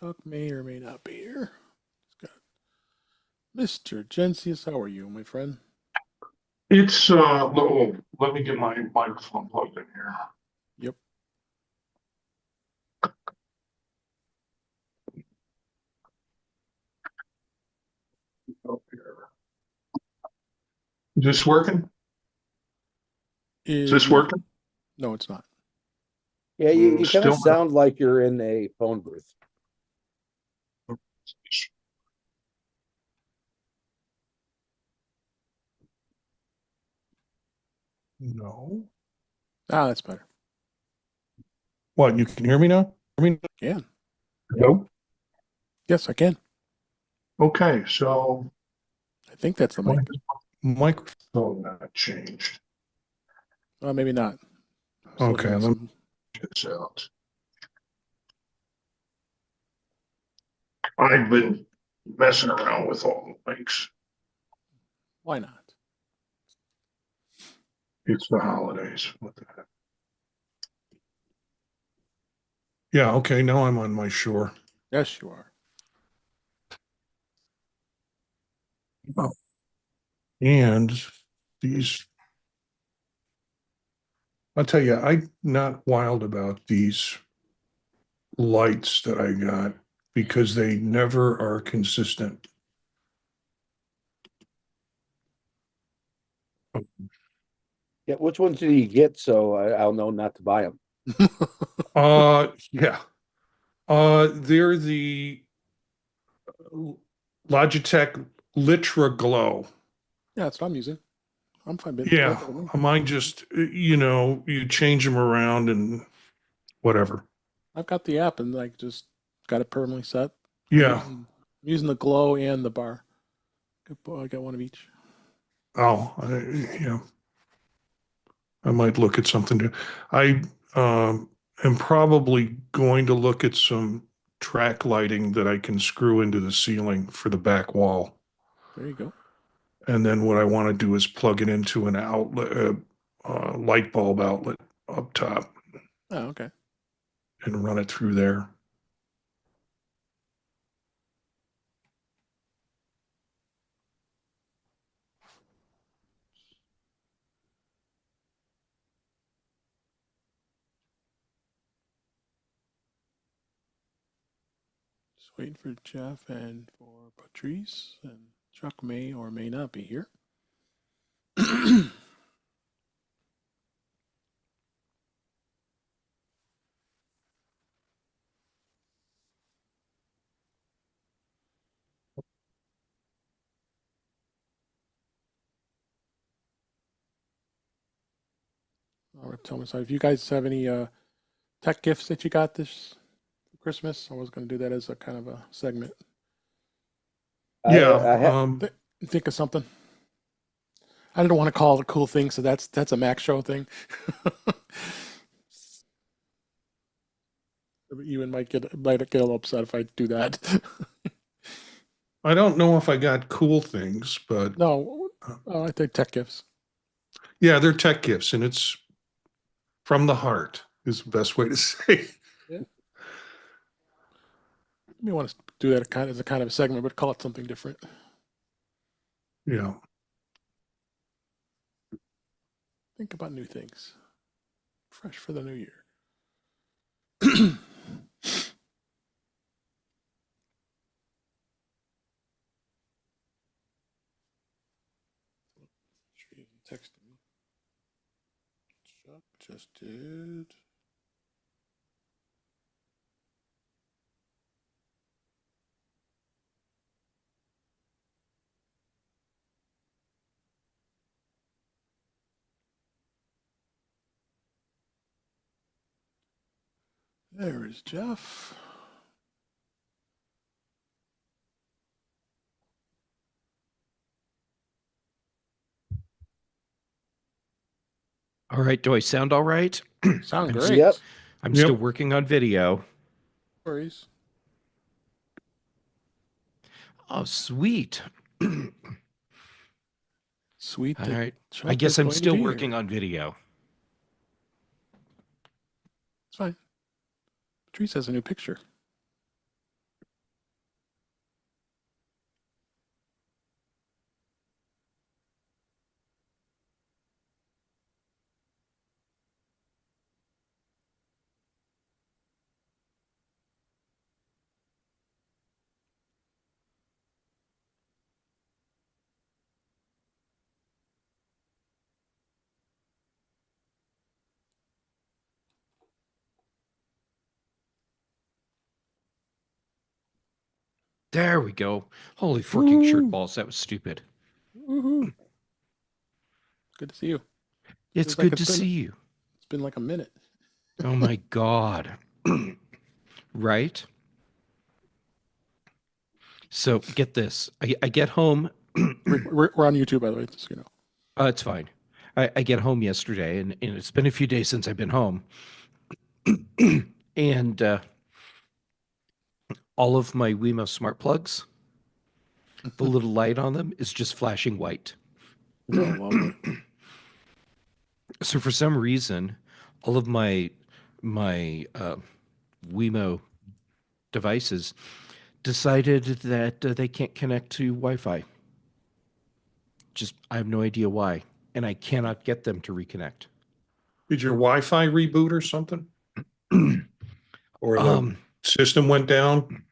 Chuck may or may not be here. Got Mr. Gensius, how are you, my friend? It's let me get my microphone plugged in here. Yep. Up here. Is this working? Is this No. working? No, it's not. Yeah, you kind Still of sound like you're in a phone booth. No. Ah, that's better. What, you can hear me now? Yeah. Nope. Yes, I can. Okay, so I think that's the mic. Microphone. that changed. Maybe not. Still Okay, hearing let me- some- It's out. I've been messing around with all the links. Why not? It's the holidays. What the heck? Yeah, okay, now I'm on my shore. Yes, you are. And these, I'll tell you, I'm not wild about these lights that I got because they never are consistent. Yeah, which ones do you get so I'll know not to buy them? Yeah. They're the Logitech Litra Glow. Yeah, that's what I'm using. I'm fine. But Yeah, mine just, you change them around and whatever. I've got the app and like just got it permanently set. Yeah. I'm using the glow and the bar. I got one of each. Oh, yeah. I might look at something new. I am probably going to look at some track lighting that I can screw into the ceiling for the back wall. There you go. And then what I want to do is plug it into an outlet, light bulb outlet up top Oh, okay. and run it through there. Just waiting for Jeff and for Patrice, and Chuck may or may not be here. All right, tell me, so if you guys have any tech gifts that you got this Christmas, I was going to do that as a kind of a segment. Yeah. Think of something. I don't want to call it a cool thing, so that's a Mac show thing. You might get a little upset if I do that. I don't know if I got cool things, but No, I think tech gifts. yeah, they're tech gifts, and it's from the heart is the best way to say. Yeah. You want to do that as a kind of a segment, but call it something different. Yeah. Think about new things. Fresh for the new year. Texted me. Chuck just did. There is Jeff. All right. Do I sound all right? Sound I'm great. Yep. I'm Yep. still working on video. No worries. Oh, sweet. Sweet. All that right. Chuck I guess is I'm going to still be working here. on video. It's fine. Patrice has a new picture. There we go. Holy forking shirt Woo. balls. That was stupid. Woohoo. Good to see you. It's Feels like good to it's been- see you. It's been like a minute. Oh my God. Right? So get this. I get home. We're on YouTube, by the way, just so you know. It's fine. I get home yesterday, and it's been a few days since I've been home. And all of my Wemo smart plugs, the little light on them is just flashing white. Oh, lovely. So for some reason, all of my Wemo devices decided that they can't connect to Wi-Fi. Just I have no idea why, and I cannot get them to reconnect. Did your Wi-Fi reboot or something? Or the system went down?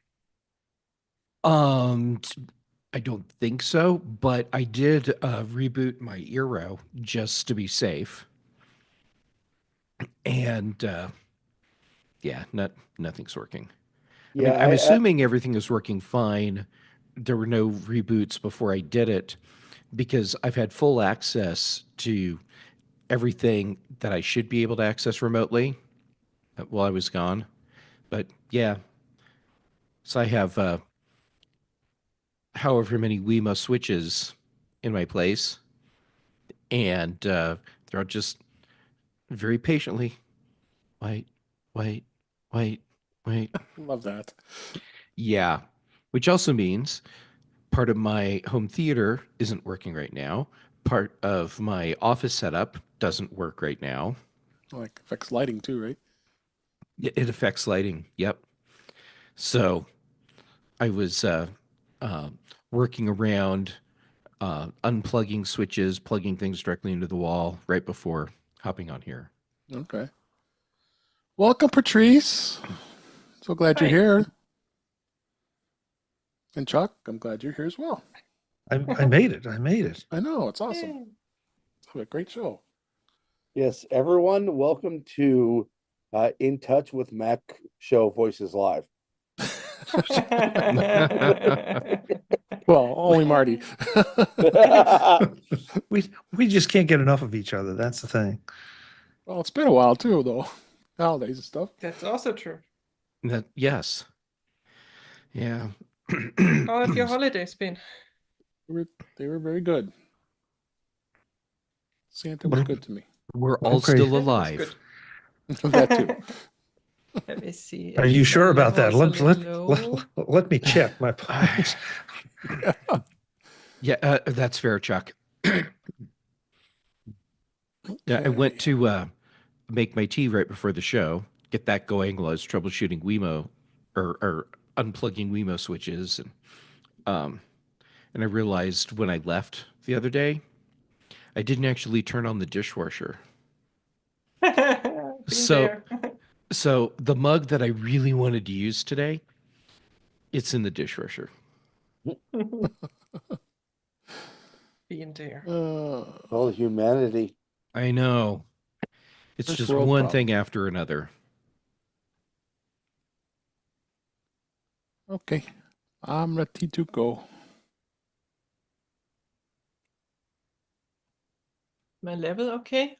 I don't think so, but I did reboot my Eero just to be safe. And yeah, nothing's working. I mean, I'm assuming everything is working fine. There were no reboots before I did it because I've had full access to everything that I should be able to access remotely while I was gone. But yeah, so I have however many Wemo switches in my place, and they're all just very patiently, wait, wait, wait, wait. Love that. Yeah, which also means part of my home theater isn't working right now. Part of my office setup doesn't work right now. Like affects lighting too, right? It affects lighting. Yep. So I was working around unplugging switches, plugging things directly into the wall right before hopping on here. Okay. Welcome, Patrice. So glad you're here. And Chuck, I'm glad you're here as well. I made it. I made it. I know, it's awesome. It's a great show. Yes, everyone, welcome to In Touch with Mac show Voices Live. Well, only Marty. We just can't get enough of each other. That's the thing. Well, it's been a while too, though. Holidays and stuff. That's also true. Yes. Yeah. How have your holidays been? They were very good. Santa was good to me. We're all Okay. still That's alive. That too. Let me see. Are you sure about that? Levels Let, a let, little let, let me check my points. Yeah, that's fair, Chuck. Yeah, I went to make my tea right before the show, get that going while I was troubleshooting Wemo or unplugging Wemo switches, and I realized when I left the other day, I didn't actually turn on the dishwasher. Been So- there. So the mug that I really wanted to use today, it's in the dishwasher. Been there. All humanity. I know. It's First just world one problem. thing after another. Okay. I'm ready to go. My level okay?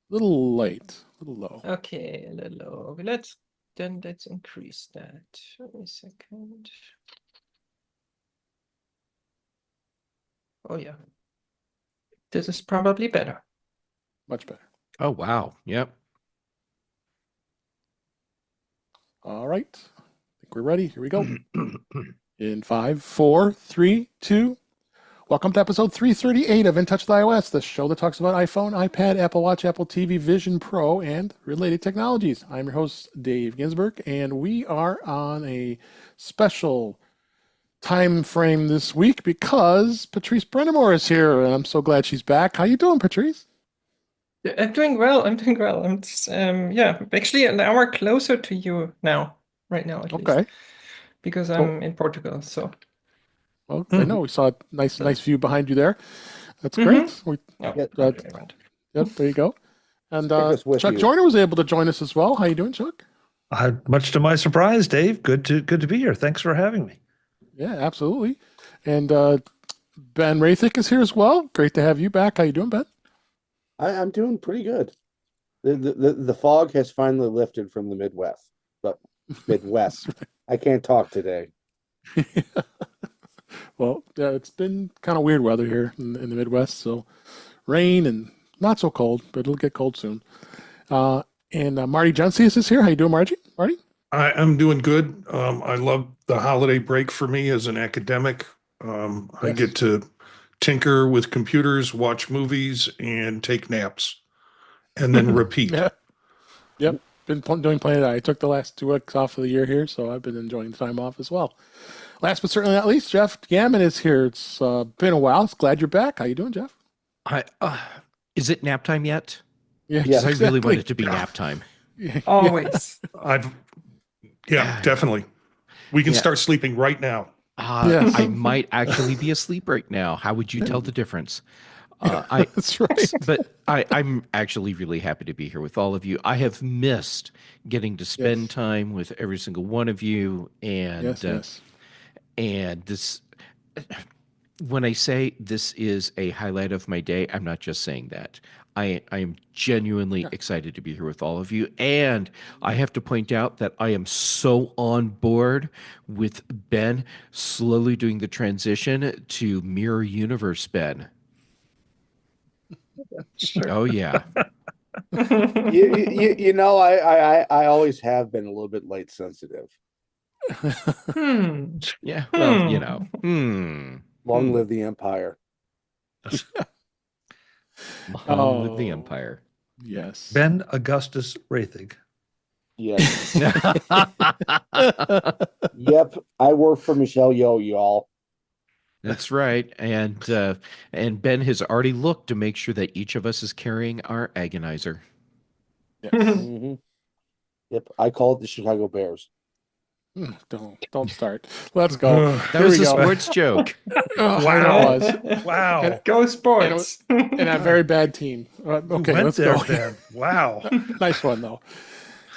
Little light, little low. Okay, a little low. Let's increase that. Wait a second. Oh yeah. This is probably better. Much better. Oh, wow. Yep. All right. I think we're ready. Here we go. In 5, 4, 3, 2. Welcome to episode 338 of In Touch with iOS, the show that talks about iPhone, iPad, Apple Watch, Apple TV, Vision Pro, and related technologies. I'm your host, Dave Ginsburg, and we are on a special time frame this week because Patrice Brennemore is here, and I'm so glad she's back. How you doing, Patrice? Yeah, I'm doing well. I'm doing well. I'm just, yeah, actually an hour closer to you now, right now at least, Okay. because Cool. I'm in Portugal. So Well, I know we saw a nice view behind you there. That's great. We, no, Yeah, not really around. yep, there you go. And Take us with Chuck you. Joyner was able to join us as well. How you doing, Chuck? Much to my surprise, Dave. Good to be here. Thanks for having me. Yeah, absolutely. And Ben Rathick is here as well. Great to have you back. How you doing, Ben? I'm doing pretty good. The fog has finally lifted from the Midwest, but Midwest. I can't talk today. Well, yeah, it's been kind of weird weather here in the Midwest, so rain and not so cold, but it'll get cold soon. And Marty Jensius is here. How you doing, Marty? Marty? I'm doing good. I love the holiday break for me as an academic. I Yes. get to tinker with computers, watch movies, and take naps, and then repeat. Yeah. Yep. Been doing plenty of that. I took the last 2 weeks off of the year here, so I've been enjoying the time off as well. Last but certainly not least, Jeff Gammon is here. It's been a while. It's glad you're back. How you doing, Jeff? Is it nap time yet? Yeah, Because I really exactly. want it to be nap time. Yeah. Always. Definitely. We can Yeah. start sleeping right now. Yes. I might actually be asleep right now. How would you tell the difference? That's right. But I'm actually really happy to be here with all of you. I have missed getting to spend Yes. time with every single one of you, and Yes. and this. When I say this is a highlight of my day, I'm not just saying that. I am genuinely excited to be here with all of you. And I have to point out that I am so on board with Ben slowly doing the transition to Mirror Universe Ben. Sure. Oh, yeah. You know, I always have been a little bit light sensitive. Yeah. Well, you know. Long live the Empire. Long live the Empire. Yes. Ben Augustus Rathig. Yes. Yep. I work for Michelle Yeoh, y'all. That's right. And Ben has already looked to make sure that each of us is carrying our agonizer. Yes. Mhm. Yep. I call it the Chicago Bears. Don't start. Let's go. That Here was we a go. sports joke. Oh, I know it was. Wow. Go sports. And a very bad team. Okay, Went let's there, go. Ben. Wow. Nice one, though.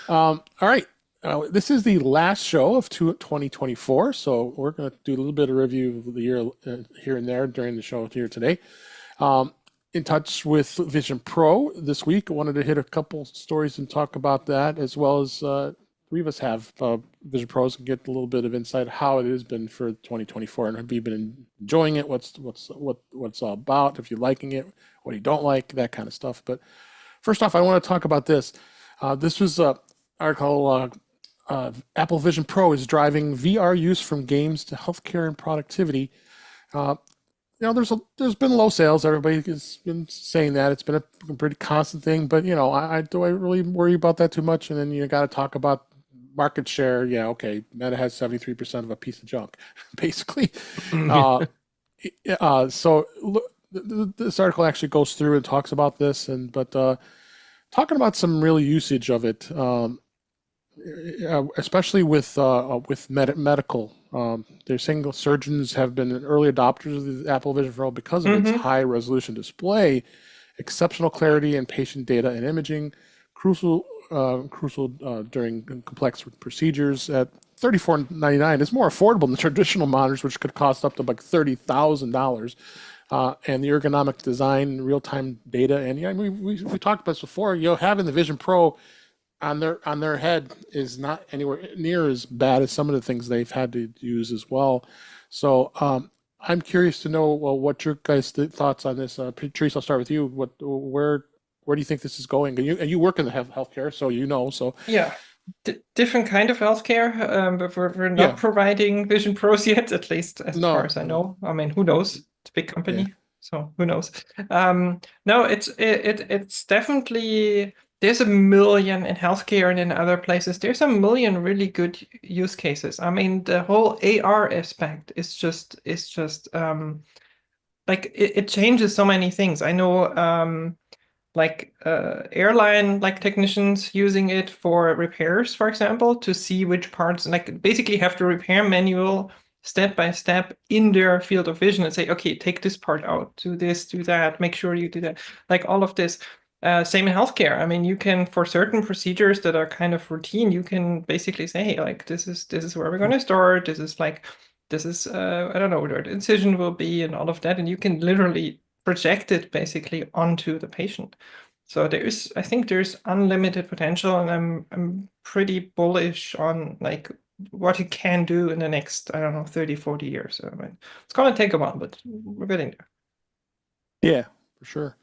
All right. This is the last show of 2024, so we're going to do a little bit of review of the year here and there during the show here today. In touch with Vision Pro this week, I wanted to hit a couple stories and talk about that, as well as 3 of us have Vision Pros and get a little bit of insight how it has been for 2024 and have you been enjoying it, what's all about, if you're liking it, what you don't like, that kind of stuff. But first off, I want to talk about this. This was an article. Apple Vision Pro is driving VR use from games to healthcare and productivity. There's been low sales. Everybody has been saying that. It's been a pretty constant thing. But do I really worry about that too much? And then you got to talk about market share. Yeah, okay. Meta has 73% of a piece of junk, basically. So look, this article actually goes through and talks about this, but talking about some real usage of it. Especially with medical, they're saying surgeons have been early adopters of the Apple Vision Pro because of its high resolution display, exceptional clarity in patient data and imaging, crucial during complex procedures. At $34.99, it's more affordable than traditional monitors, which could cost up to like $30,000. And the ergonomic design, real-time data, and we talked about this before. Having the Vision Pro on their head is not anywhere near as bad as some of the things they've had to use as well. So I'm curious to know what your guys' thoughts on this. Patrice, I'll start with you. Where do you think this is going? And you work in the healthcare, so So yeah, different kind of healthcare, but we're not providing Vision Pros yet, at least as far as I know. I mean, who knows? It's a big company, so who knows? No, it's definitely. There's a million in healthcare and in other places. There's a million really good use cases. I mean, the whole AR aspect is just like it changes so many things. I know airline technicians using it for repairs, for example, to see which parts basically have to repair manual step by step in their field of vision and say, okay, take this part out, do this, do that, make sure you do that, all of this. Same in healthcare. I mean, you can, for certain procedures that are kind of routine, you can basically say, hey, this is where we're going to start. This is this is I don't know where the incision will be and all of that, and you can literally project it basically onto the patient. So I think there's unlimited potential, and I'm pretty bullish on like what you can do in the next, I don't know, 30, 40 years. I mean, it's gonna take a while, but we're getting there. Yeah, for sure.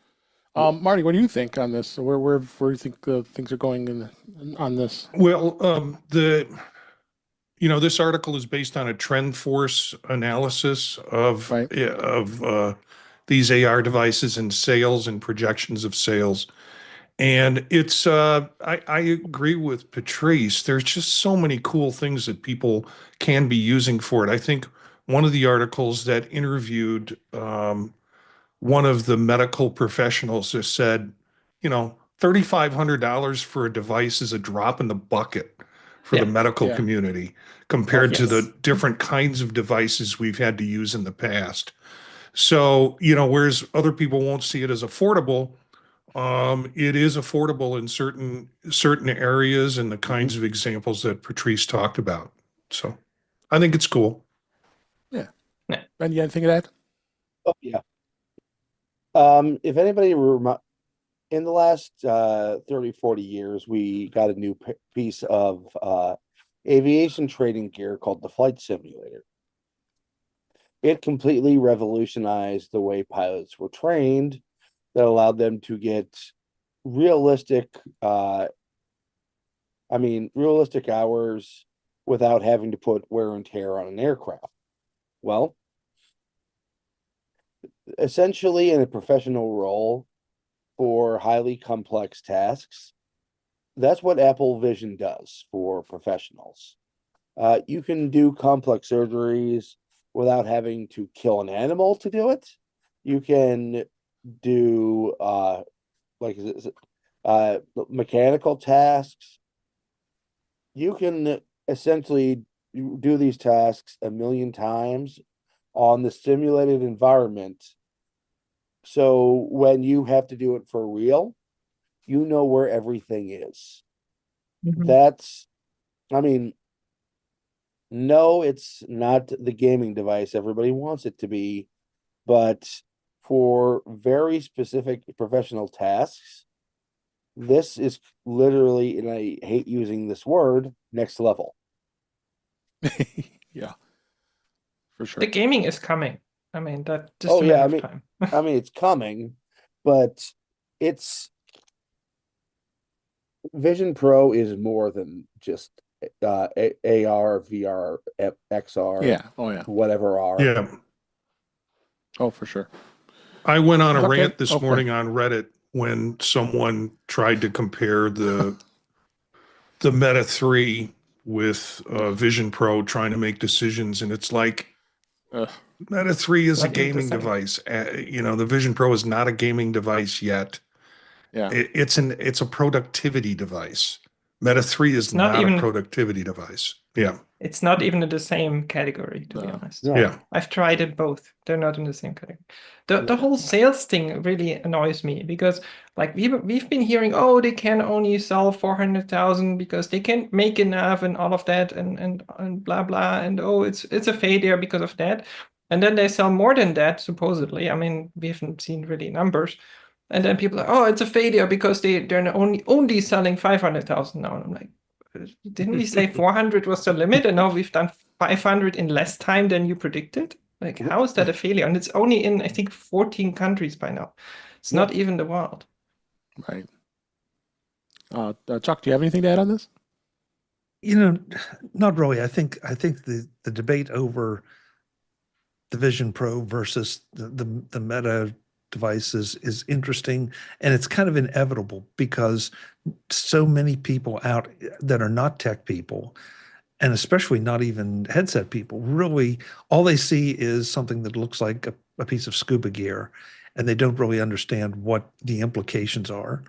Marty, what do you think on this? Where do you think things are going on this? Well, this article is based on a trend force analysis of Right. these AR devices and sales and projections of sales. And it's I agree with Patrice. There's just so many cool things that people can be using for it. I think one of the articles that interviewed one of the medical professionals just said, $3,500 for a device is a drop in the bucket for the medical Yeah. community compared to Yes. the different kinds of devices we've had to use in the past. So, whereas other people won't see it as affordable, it is affordable in certain areas and the kinds of examples that Patrice talked about. So I think it's cool. Yeah. Yeah. Ben, you anything to add? Oh yeah. If anybody in the last 30, 40 years, we got a new piece of aviation training gear called the flight simulator. It completely revolutionized the way pilots were trained, that allowed them to get realistic hours without having to put wear and tear on an aircraft. Well, essentially in a professional role for highly complex tasks, that's what Apple Vision does for professionals. You can do complex surgeries without having to kill an animal to do it. You can do mechanical tasks. You can essentially do these tasks a million times on the simulated environment. So when you have to do it for real, you know where everything is. Mm-hmm. No, it's not the gaming device everybody wants it to be, but for very specific professional tasks, this is literally, and I hate using this word, next level. Yeah, for sure. The gaming is coming. I mean, that just Oh, a yeah, matter of time. it's coming, but Vision Pro is more than just AR, VR, XR, Yeah. Oh yeah. whatever R. Yeah. Oh, for sure. I went on a Okay. rant this morning on Reddit when someone tried to compare the Meta 3 with Vision Pro, trying to make decisions, and it's like Meta 3 is a Not even the gaming same. device. The Vision Pro is not a gaming device yet. Yeah. It's a productivity device. Meta 3 is not not even- a productivity device. Yeah. It's not even in the same category, to be honest. No. Yeah. I've tried it both. They're not in the same category. The whole sales thing really annoys me because like we've been hearing, oh, they can only sell 400,000 because they can't make enough and all of that and blah blah, and oh, it's a failure because of that. And then they sell more than that, supposedly. I mean, we haven't seen really numbers. And then people are, oh, it's a failure because they're only selling 500,000 now. And I'm like, didn't we say 400 was the limit, and now we've done 500 in less time than you predicted? Like, how is that a failure? And it's only in, I think, 14 countries by now. It's not even the world. Right. Chuck, do you have anything to add on this? Not really. I think the debate over the Vision Pro versus the Meta devices is interesting, and it's kind of inevitable because so many people out that are not tech people, and especially not even headset people, really all they see is something that looks like a piece of scuba gear, and they don't really understand what the implications are.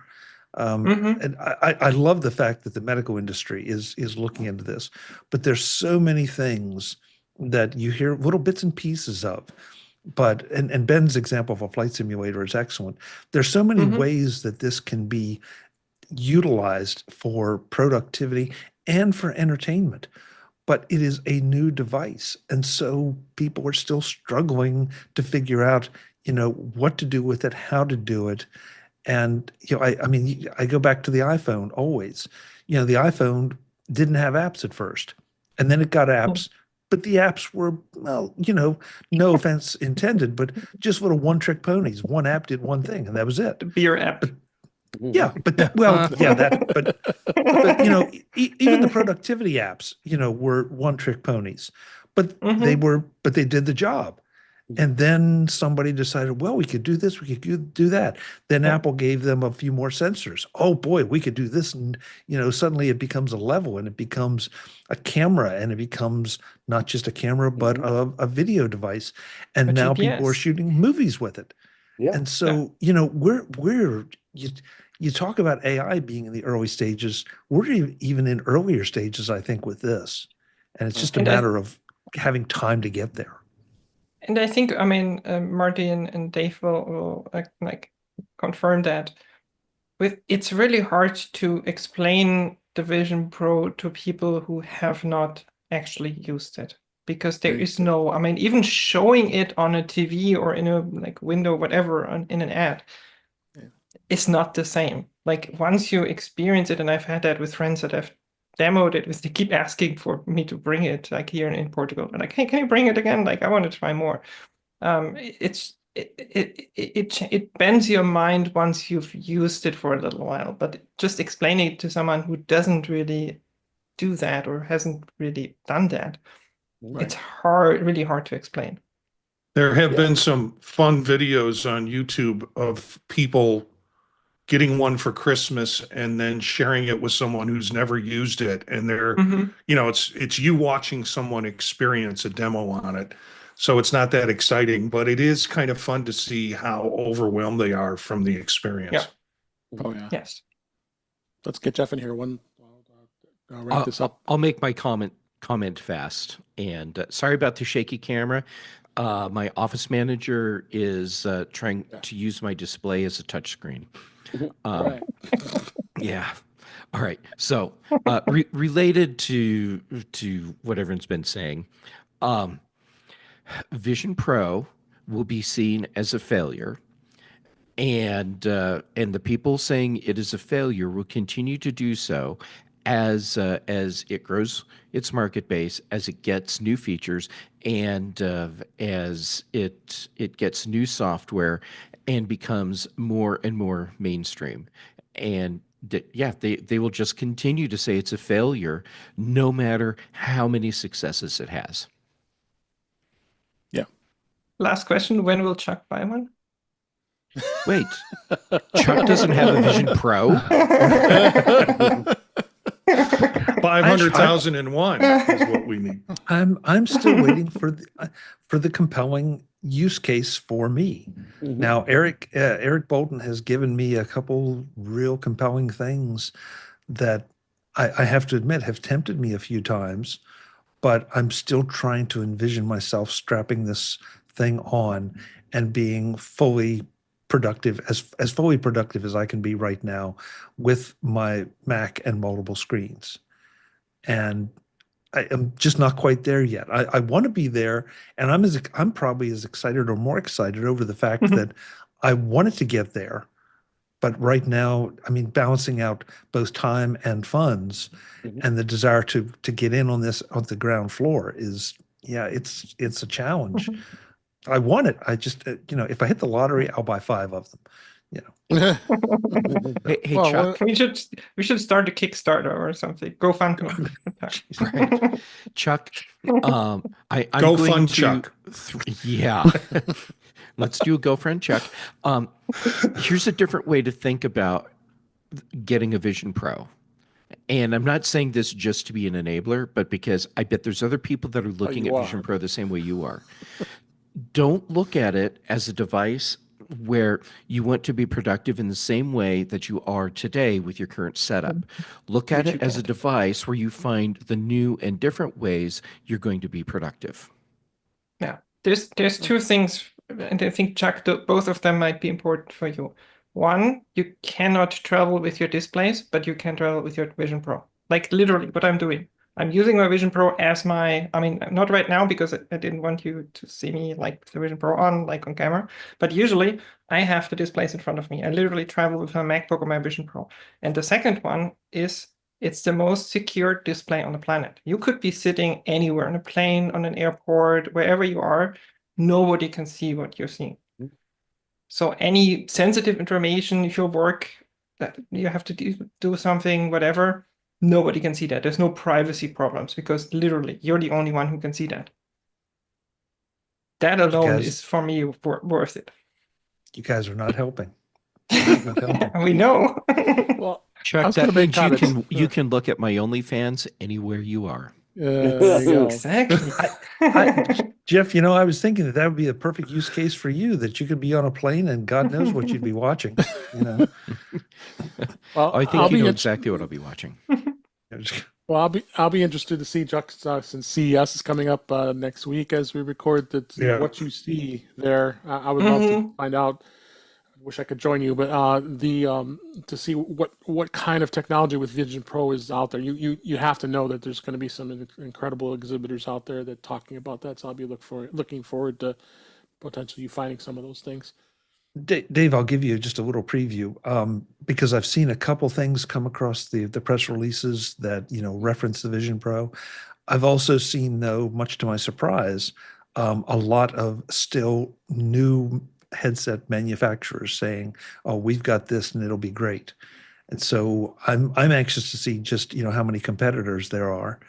And I love the fact that the medical industry is looking into this, but there's so many things that you hear little bits and pieces of. But and Ben's example of a flight simulator is excellent. There's so many ways that this can be utilized for productivity and for entertainment. but it is a new device. And so people are still struggling to figure out, what to do with it, how to do it. And, I mean, I go back to the iPhone always. The iPhone didn't have apps at first, and then it got apps, but the apps were, well, no offense intended, but just little one-trick ponies. One app did one thing, and that was it. The beer app. But, yeah, but even the productivity apps, were one-trick ponies, but they did the job. And then somebody decided, well, we could do this, we could do that. Then Apple gave them a few more sensors. Oh boy, we could do this. And, suddenly it becomes a level, and it becomes a camera, and it becomes not just a camera, but a video device. And A now GPS. people are shooting movies with it. Yeah. And so, you talk about AI being in the early stages. We're even in earlier stages, I think, with this. And it's just a matter of having time to get there. And I think, I mean, Marty and Dave will like confirm that. It's really hard to explain the Vision Pro to people who have not actually used it, because there is no, I mean, even showing it on a TV or in a window, whatever, in an ad, it's not the same. Like once you experience it, and I've had that with friends that have demoed it, they keep asking for me to bring it, like here in Portugal. I'm like, hey, can you bring it again? Like I want to try more. It bends your mind once you've used it for a little while, but just explaining it to someone who doesn't really do that or hasn't really done that, it's really hard to explain. There have been some fun videos on YouTube of people getting one for Christmas and then sharing it with someone who's never used it. And they're, it's you watching someone experience a demo on it. So it's not that exciting, but it is kind of fun to see how overwhelmed they are from the experience. Yeah. Oh yeah. Yes. Let's get Jeff in here. I'll wrap this up. I'll make my comment fast. And sorry about the shaky camera. My office manager is trying to use my display as a touchscreen. Yeah. All right. So related to what everyone's been saying, Vision Pro will be seen as a failure, and the people saying it is a failure will continue to do so as it grows its market base, as it gets new features, and as it gets new software and becomes more and more mainstream. And they will just continue to say it's a failure no matter how many successes it has. Yeah. Last question, when will Chuck buy one? Wait, Chuck doesn't have a Vision Pro? 500,001 is what we need. I'm still waiting for the compelling use case for me. Now, Eric Bolton has given me a couple real compelling things that I have to admit have tempted me a few times, but I'm still trying to envision myself strapping this thing on and being fully productive, as fully productive as I can be right now with my Mac and multiple screens. And I am just not quite there yet. I want to be there, and I'm probably as excited or more excited over the fact that I wanted to get there. But right now, I mean, balancing out both time and funds and the desire to get in on the ground floor is, it's a challenge. I want it. I just, if I hit the lottery, I'll buy 5 of them. Hey, Well, Chuck. We should start a Kickstarter or something. GoFundMe. Right. Chuck, I'm Go going fund to, Chuck. Yeah. Let's do a GoFriend Chuck. Here's a different way to think about getting a Vision Pro. And I'm not saying this just to be an enabler, but because I bet there's other people that are looking at Vision Pro the same way you are. Don't look at it as a device where you want to be productive in the same way that you are today with your current setup. Look at it as a device where you find the new and different ways you're going to be productive. Yeah, there's 2 things, and I think, Chuck, both of them might be important for you. One, you cannot travel with your displays, but you can travel with your Vision Pro. Like literally what I'm doing. I'm using my Vision Pro as my, I mean, not right now because I didn't want you to see me like with the Vision Pro on, like on camera, but usually I have the displays in front of me. I literally travel with my MacBook or my Vision Pro. And the second one is it's the most secure display on the planet. You could be sitting anywhere on a plane, on an airport, wherever you are, nobody can see what you're seeing. So any sensitive information, if you work, that you have to do something, whatever, nobody can see that. There's no privacy problems because literally you're the only one who can see that. That alone is for me worth it. You guys are not helping. We know. Well, Chuck, that means you can look at my OnlyFans anywhere you are. There you go. Exactly. Jeff, I was thinking that would be a perfect use case for you, that you could be on a plane and God knows what you'd be watching. Well, I think you know exactly what I'll be watching. Well, I'll be interested to see, Chuck, since CES is coming up next week as we record what you see there. I would love to find out. Wish I could join you, but to see what kind of technology with Vision Pro is out there. You have to know that there's going to be some incredible exhibitors out there that talking about that. So I'll be looking forward to potentially finding some of those things. Dave, I'll give you just a little preview because I've seen a couple things come across the press releases that reference the Vision Pro. I've also seen, though, much to my surprise, a lot of still new headset manufacturers saying, "Oh, we've got this and it'll be great." And so I'm anxious to see just how many competitors there are,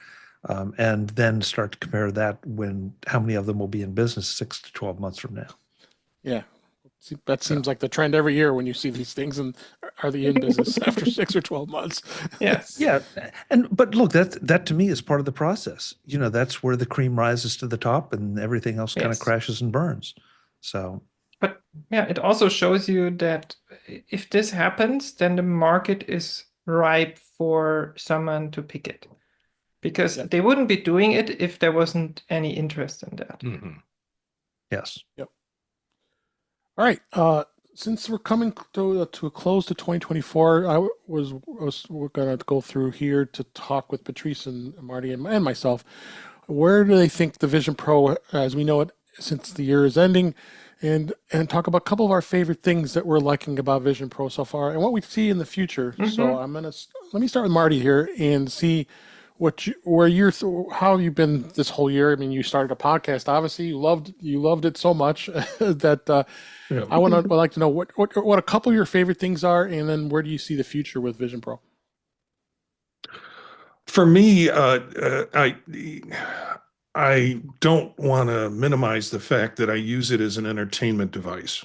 and then start to compare that how many of them will be in business 6 to 12 months from now. Yeah, that seems like the trend every year when you see these things, and are they in business after 6 or 12 months? Yes. Yeah, but look, that to me is part of the process. That's where the cream rises to the top, and everything else kind of crashes and burns. So. But yeah, it also shows you that if this happens, then the market is ripe for someone to pick it. Because they wouldn't be doing it if there wasn't any interest in that. Mm-hmm. Yes. Yep. All right. Since we're coming to a close to 2024, we're going to go through here to talk with Patrice and Marty and myself. Where do they think the Vision Pro, as we know it, since the year is ending, and talk about a couple of our favorite things that we're liking about Vision Pro so far and what we see in the future. So let me start with Marty here and see how you've been this whole year. I mean, you started a podcast. Obviously, you loved it so much that I would like to know what a couple of your favorite things are, and then where do you see the future with Vision Pro? For me, I don't want to minimize the fact that I use it as an entertainment device.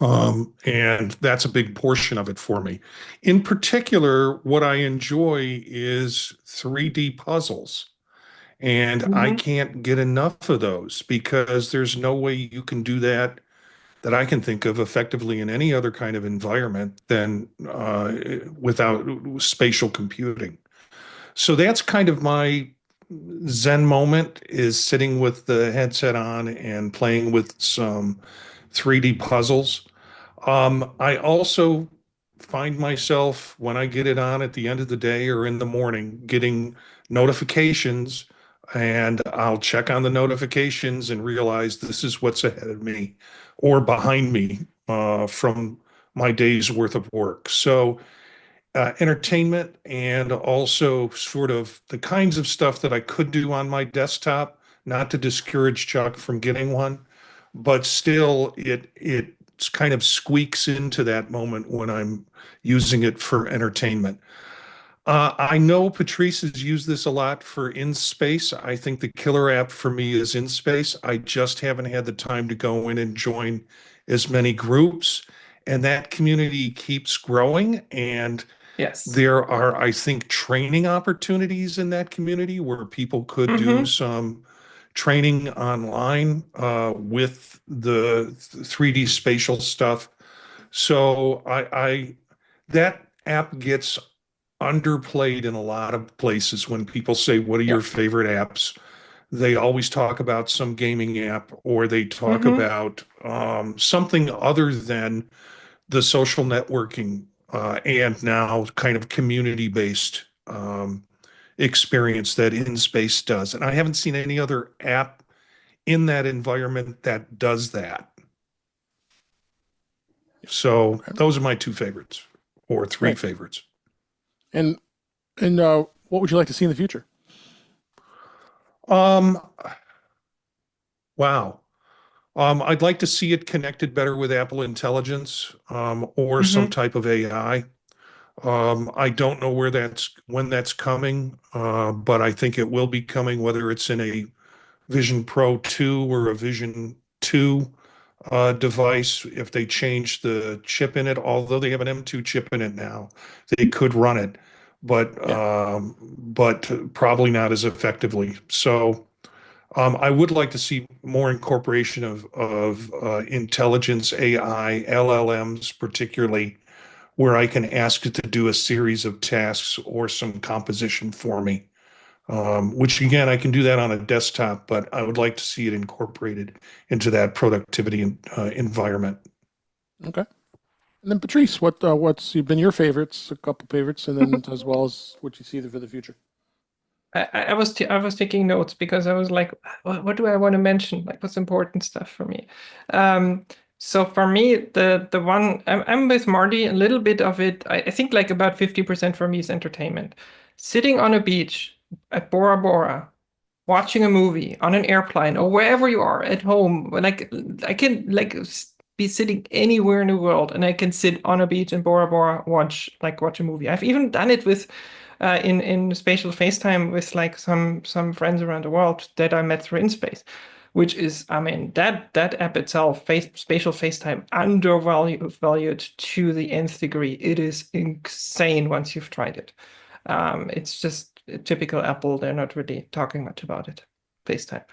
And that's a big portion of it for me. In particular, what I enjoy is 3D puzzles. And I can't get enough of those because there's no way you can do that I can think of effectively in any other kind of environment than without spatial computing. So that's kind of my Zen moment, is sitting with the headset on and playing with some 3D puzzles. I also find myself, when I get it on at the end of the day or in the morning, getting notifications, and I'll check on the notifications and realize this is what's ahead of me or behind me from my day's worth of work. So entertainment, and also sort of the kinds of stuff that I could do on my desktop, not to discourage Chuck from getting one, but still it kind of squeaks into that moment when I'm using it for entertainment. I know Patrice has used this a lot for InSpace. I think the killer app for me is InSpace. I just haven't had the time to go in and join as many groups, and that community keeps growing. And there are, I think, training opportunities in that community where people could do some training online with the 3D spatial stuff. So that app gets underplayed in a lot of places. When people say, what are your favorite apps? They always talk about some gaming app, or they talk about something other than the social networking and now kind of community-based experience that InSpace does. And I haven't seen any other app in that environment that does that. So those are my two favorites, or three favorites. And what would you like to see in the future? Wow. I'd like to see it connected better with Apple Intelligence, or some type of AI. I don't know when that's coming, but I think it will be coming, whether it's in a Vision Pro 2 or a Vision 2 device. If they change the chip in it, although they have an M2 chip in it now, they could run it, but probably not as effectively. So I would like to see more incorporation of intelligence, AI, LLMs, particularly, where I can ask it to do a series of tasks or some composition for me. Which again, I can do that on a desktop, but I would like to see it incorporated into that productivity environment. Okay. And then Patrice, what's been your favorites, a couple favorites, and then as well as what you see for the future? I was taking notes because I was like, what do I want to mention? Like, what's important stuff for me? So for me, the one I'm with Marty. A little bit of it, I think, like about 50% for me is entertainment. Sitting on a beach at Bora Bora, watching a movie on an airplane or wherever you are at home. Like I can be sitting anywhere in the world, and I can sit on a beach in Bora Bora, watch a movie. I've even done it with in spatial FaceTime with like some friends around the world that I met through InSpace, which is, I mean, that app itself, spatial FaceTime, undervalued to the nth degree. It is insane once you've tried it. It's just typical Apple. They're not really talking much about it. FaceTime.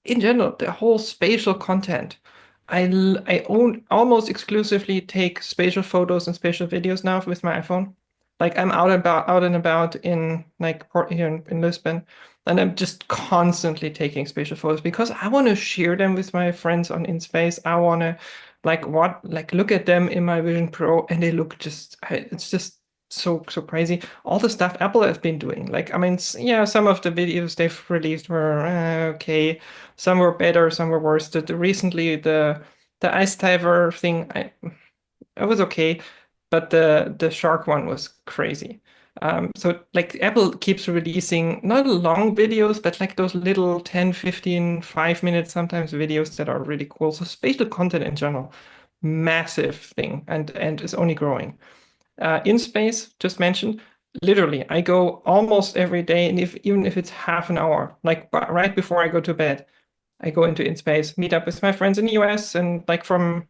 In general, the whole spatial content. I almost exclusively take spatial photos and spatial videos now with my iPhone. Like I'm out and about in like port here in Lisbon, and I'm just constantly taking spatial photos because I want to share them with my friends on InSpace. I want to look at them in my Vision Pro, and they look it's just so crazy. All the stuff Apple has been doing. Like, I mean, yeah, some of the videos they've released were okay. Some were better, some were worse. Recently the ice diver thing, I was okay, but the shark one was crazy. So like Apple keeps releasing not long videos, but like those little 10, 15, 5 minute sometimes videos that are really cool. So spatial content in general, massive thing, and is only growing. InSpace, just mentioned, literally, I go almost every day, and even if it's half an hour, like right before I go to bed, I go into InSpace, meet up with my friends in the US and like from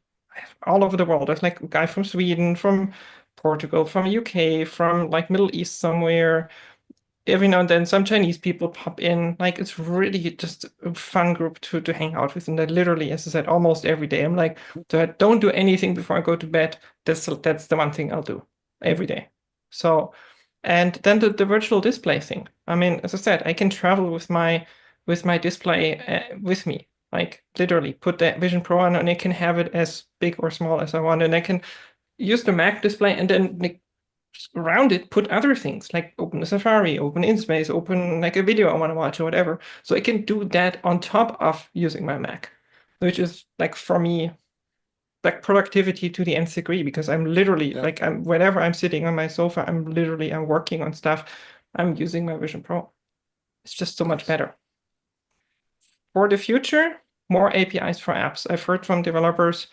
all over the world. There's like a guy from Sweden, from Portugal, from UK, from like Middle East somewhere. Every now and then some Chinese people pop in. Like it's really just a fun group to hang out with. And I literally, as I said, almost every day. I'm like, so I don't do anything before I go to bed. That's the one thing I'll do every day. So, and then the virtual display thing. I mean, as I said, I can travel with my display with me. Like literally put the Vision Pro on, and I can have it as big or small as I want. And I can use the Mac display and then like around it put other things, like open the Safari, open InSpace, open like a video I want to watch or whatever. So I can do that on top of using my Mac, which is like for me like productivity to the nth degree, because I'm literally like whenever I'm sitting on my sofa, I'm working on stuff. I'm using my Vision Pro. It's just so much better. For the future, more APIs for apps. I've heard from developers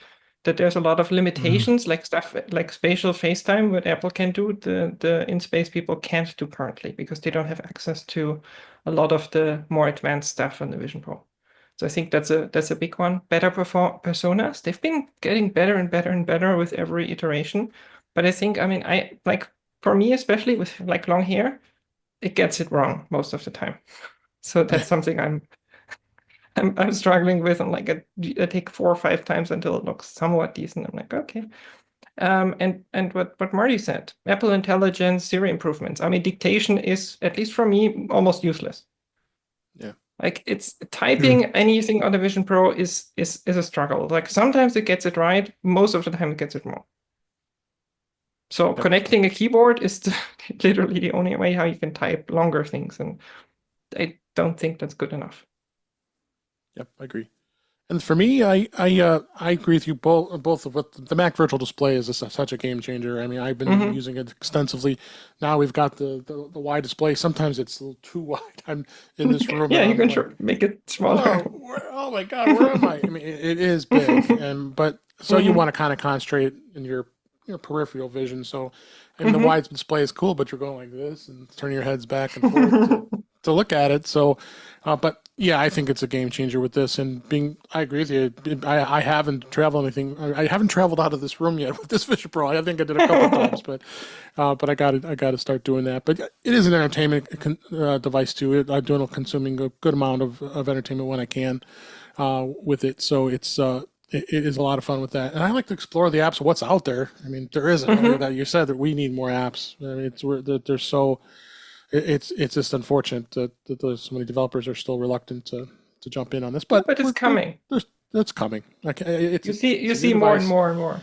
that there's a lot of limitations, like stuff like spatial FaceTime, what Apple can do, the InSpace people can't do currently because they don't have access to a lot of the more advanced stuff on the Vision Pro. So I think that's a big one. Better personas. They've been getting better and better and better with every iteration. But I think, I mean, I like for me, especially with like long hair, it gets it wrong most of the time. So that's something I'm struggling with. I'm like, I take 4 or 5 times until it looks somewhat decent. I'm like, okay. And what Marty said, Apple Intelligence, Siri improvements. I mean, dictation is, at least for me, almost useless. Yeah. Like it's typing anything on the Vision Pro is a struggle. Like sometimes it gets it right, most of the time it gets it wrong. So connecting a keyboard is literally the only way how you can type longer things, and I don't think that's good enough. Yep, I agree. And for me, I agree with you both of what the Mac Virtual Display is such a game changer. I mean, I've been using it extensively. Now we've got the wide display. Sometimes it's a little too wide. I'm in this room. Yeah, you can make it smaller. Oh my God, where am I? I mean, it is big, but so you want to kind of concentrate in your peripheral vision. So, I mean, the wide display is cool, but you're going like this and turning your heads back and forth to look at it. So, but yeah, I think it's a game changer with this. And I agree with you. I haven't traveled anything. I haven't traveled out of this room yet with this Vision Pro. I think I did a couple times, but I got to start doing that. But it is an entertainment device too. I'm consuming a good amount of entertainment when I can with it. So it is a lot of fun with that. And I like to explore the apps, what's out there. I mean, there isn't. That you said that we need more apps. I mean, they're so. It's just unfortunate that there's so many developers are still reluctant to jump in on this, but it's coming. It's coming. You see more and more and more.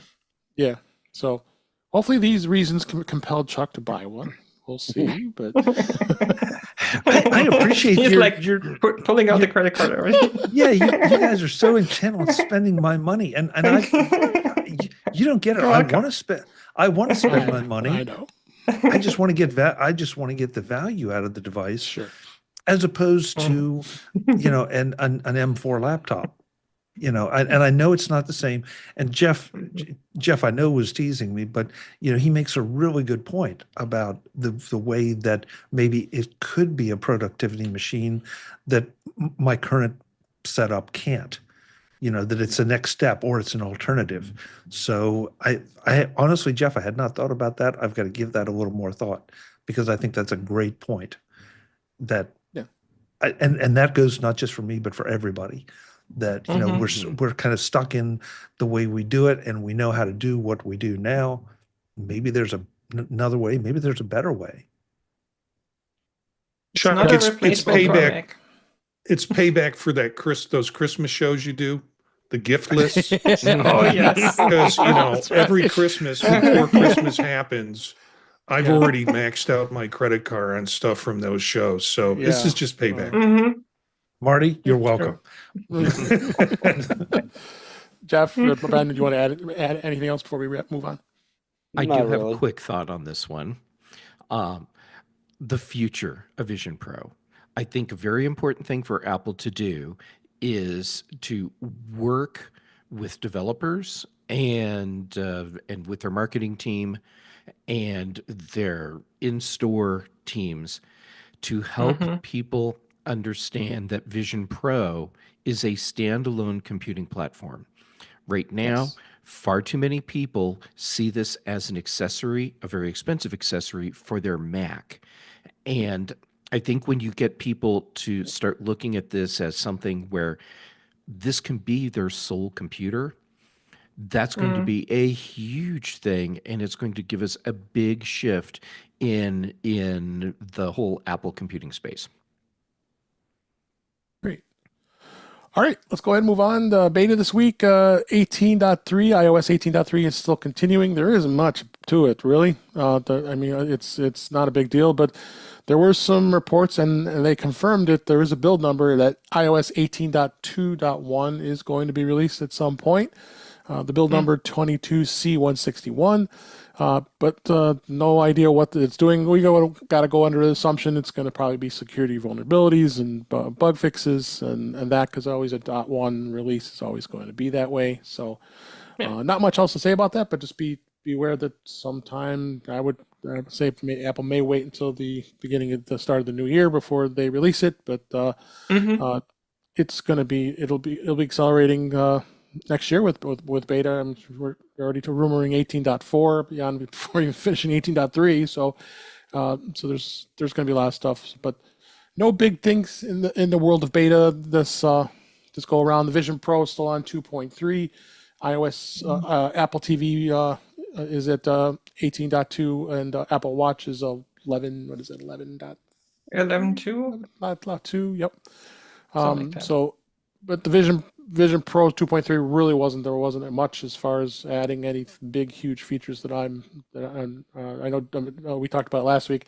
Yeah. So hopefully these reasons compelled Chuck to buy one. We'll see. But I appreciate you're pulling out the credit card already. Yeah, you guys are so intent on spending my money, and you don't get it. I want to spend my money. I know. I just want to get the value out of the device, sure, as opposed to an M4 laptop. And I know it's not the same. And Jeff, I know was teasing me, but he makes a really good point about the way that maybe it could be a productivity machine that my current setup can't. That it's a next step or it's an alternative. So I honestly, Jeff, I had not thought about that. I've got to give that a little more thought because I think that's a great point. And that goes not just for me, but for everybody. That we're kind of stuck in the way we do it, and we know how to do what we do now. Maybe there's another way. Maybe there's a better way. Chuck, it's payback. It's payback for those Christmas shows you do. The gift lists. Oh yes, because every Christmas before Christmas happens, I've already maxed out my credit card on stuff from those shows. So this is just payback. Marty, you're welcome. Jeff, Brandon, do you want to add anything else before we move on? I do have a quick thought on this one. The future of Vision Pro. I think a very important thing for Apple to do is to work with developers and with their marketing team and their in-store teams to help people understand that Vision Pro is a standalone computing platform. Right now, far too many people see this as an accessory, a very expensive accessory for their Mac. And I think when you get people to start looking at this as something where this can be their sole computer, that's going to be a huge thing, and it's going to give us a big shift in the whole Apple computing space. Great. All right, let's go ahead and move on. The beta this week, 18.3, iOS 18.3 is still continuing. There isn't much to it, really. It's not a big deal, but there were some reports, and they confirmed it. There is a build number that iOS 18.2.1 is going to be released at some point. The build number 22C161, but no idea what it's doing. We got to go under the assumption it's going to probably be security vulnerabilities and bug fixes and that, because always a .1 release is always going to be that way. So not much else to say about that, but just be aware that sometime I would say Apple may wait until the start of the new year before they release it, but it's going to be it'll be accelerating next year with beta. We're already rumoring 18.4 before even finishing 18.3. So there's going to be a lot of stuff, but no big things in the world of beta this go around. The Vision Pro is still on 2.3. iOS Apple TV is at 18.2, and Apple Watch is 11. What is it? 11.2. 11.2. 2. Yep. Like that. So, but the Vision Vision Pro 2.3 really wasn't much as far as adding any big, huge features that I know we talked about last week,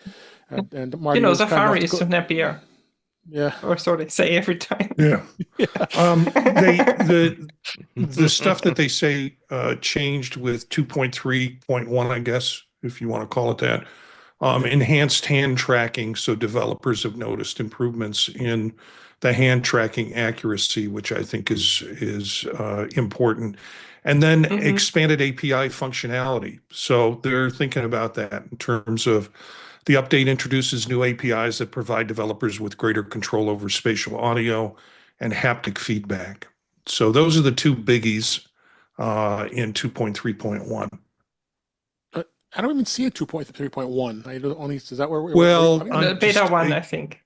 and Marty was kind enough Safari to is go, snappier, yeah, or so they say every time. Yeah. yeah. The stuff that they say changed with 2.3.1, I guess, if you want to call it that, enhanced hand tracking. So developers have noticed improvements in the hand tracking accuracy, which I think is important. And then expanded API functionality. So they're thinking about that in terms of the update introduces new APIs that provide developers with greater control over spatial audio and haptic feedback. So those are the two biggies in 2.3.1. I don't even see a 2.3.1. I don't only, is that where we're Well, The beta 1, I think.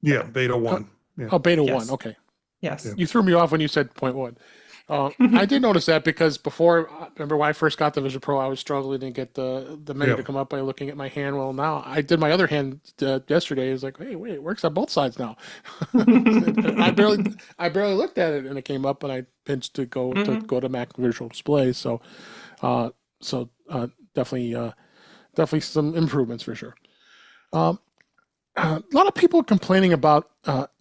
Yeah, beta 1. Yeah. Oh, beta Yes. 1. Okay. Yes. Yeah. You threw me off when you said 0.1. I did notice that because before, remember when I first got the Vision Pro, I was struggling to get the menu to come up by looking at my hand. Well, now I did my other hand yesterday. It was like, hey, wait, it works on both sides now. I barely looked at it, and it came up, and I pinched to go to Mac Visual Display. So, definitely some improvements for sure. A lot of people complaining about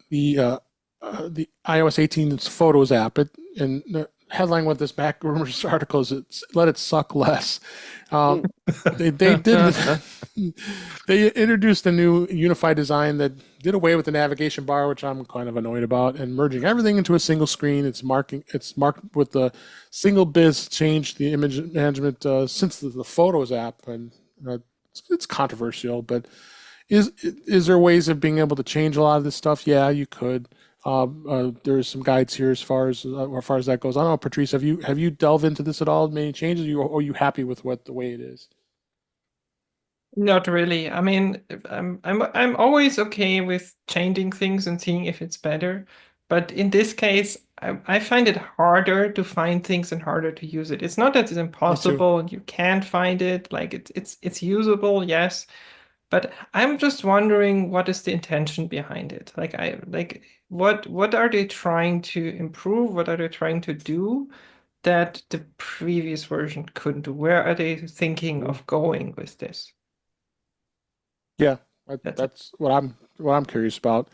the iOS 18's Photos app. And the headline with this Mac Rumors article is it's let it suck less. They introduced a new unified design that did away with the navigation bar, which I'm kind of annoyed about, and merging everything into a single screen. It's marked with the single biz change the image management since the Photos app, and it's controversial, but is there ways of being able to change a lot of this stuff? Yeah, you could. There's some guides here as far as that goes. I don't know, Patrice, have you delved into this at all? Made any changes? Or are you happy with the way it is? Not really. I mean, I'm always okay with changing things and seeing if it's better. But in this case, I find it harder to find things and harder to use it. It's not that it's impossible and you can't find it. Like it's usable, yes. But I'm just wondering what is the intention behind it? What are they trying to improve? What are they trying to do that the previous version couldn't do? Where are they thinking of going with this? Yeah, that's what I'm curious about.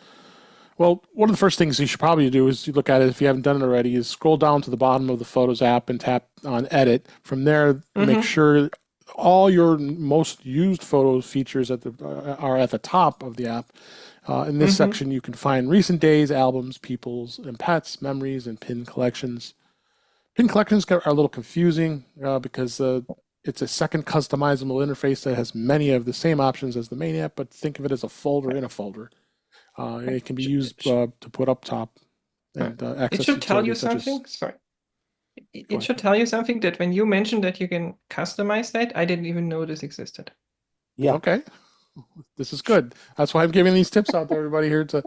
Well, one of the first things you should probably do is you look at it, if you haven't done it already, is scroll down to the bottom of the Photos app and tap on Edit. From there, make sure all your most used photos features are at the top of the app. In this section, you can find recent days, albums, peoples, and pets, memories, and pin collections. Pin collections are a little confusing because it's a second customizable interface that has many of the same options as the main app, but think of it as a folder in a folder. It can be used to put up top and access. It should tell you something. Sorry. It should tell you something that when you mentioned that you can customize that, I didn't even know this existed. Yeah. Okay. This is good. That's why I'm giving these tips out to everybody here to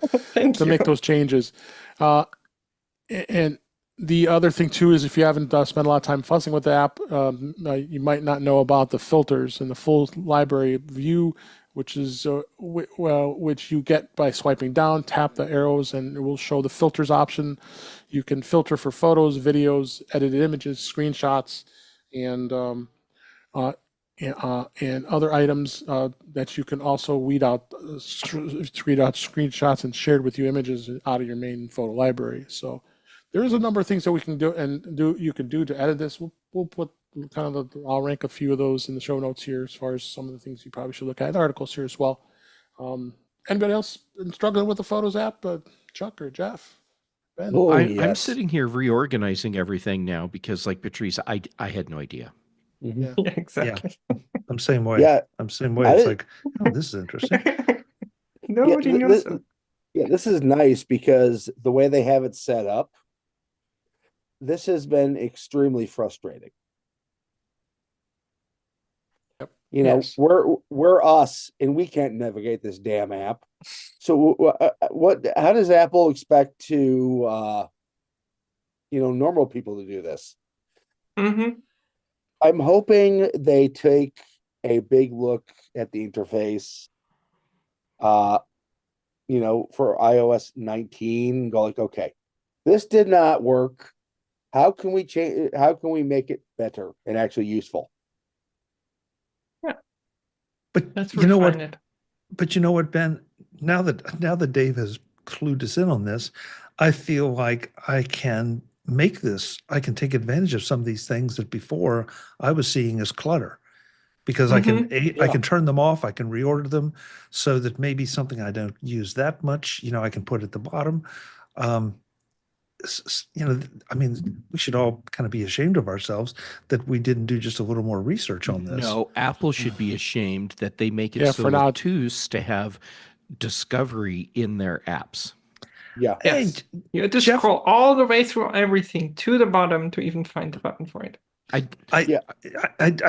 make those changes. And the other thing too is if you haven't spent a lot of time fussing with the app, you might not know about the filters and the full library view, which is which you get by swiping down, tap the arrows, and it will show the filters option. You can filter for photos, videos, edited images, screenshots, and other items that you can also weed out screenshots and shared with you images out of your main photo library. So there is a number of things that we can do you can do to edit this. We'll put kind of I'll rank a few of those in the show notes here as far as some of the things you probably should look at. The articles here as well. Anybody else been struggling with the Photos app? Chuck or Jeff? Ben? Oh, I'm sitting here reorganizing everything now because, like Patrice, I had no idea. Yeah. Yeah, exactly. I'm same way. Yeah. I'm same way. It's like, oh, this is interesting. Nobody knows. Yeah, this is nice because the way they have it set up, this has been extremely frustrating. Yep. You know, Yes. we're us, and we can't navigate this damn app. So, how does Apple expect to, normal people to do this? I'm hoping they take a big look at the interface. For iOS 19, go like, okay, This did not work. How can we change? How can we make it better and actually useful? But Let's you know refine what? it. But you know what, Ben? Now that Dave has clued us in on this, I feel like I can make this. I can take advantage of some of these things that before I was seeing as clutter, because I can I can turn them off. I can reorder them so that maybe something I don't use that much, I can put at the bottom. I mean, we should all kind of be ashamed of ourselves that we didn't do just a little more research on this. No, Apple should be ashamed that they make it Yeah, so for now- obtuse to have discovery in their apps. Yeah. Yes. Hey, You just Jeff- scroll all the way through everything to the bottom to even find the button for it. I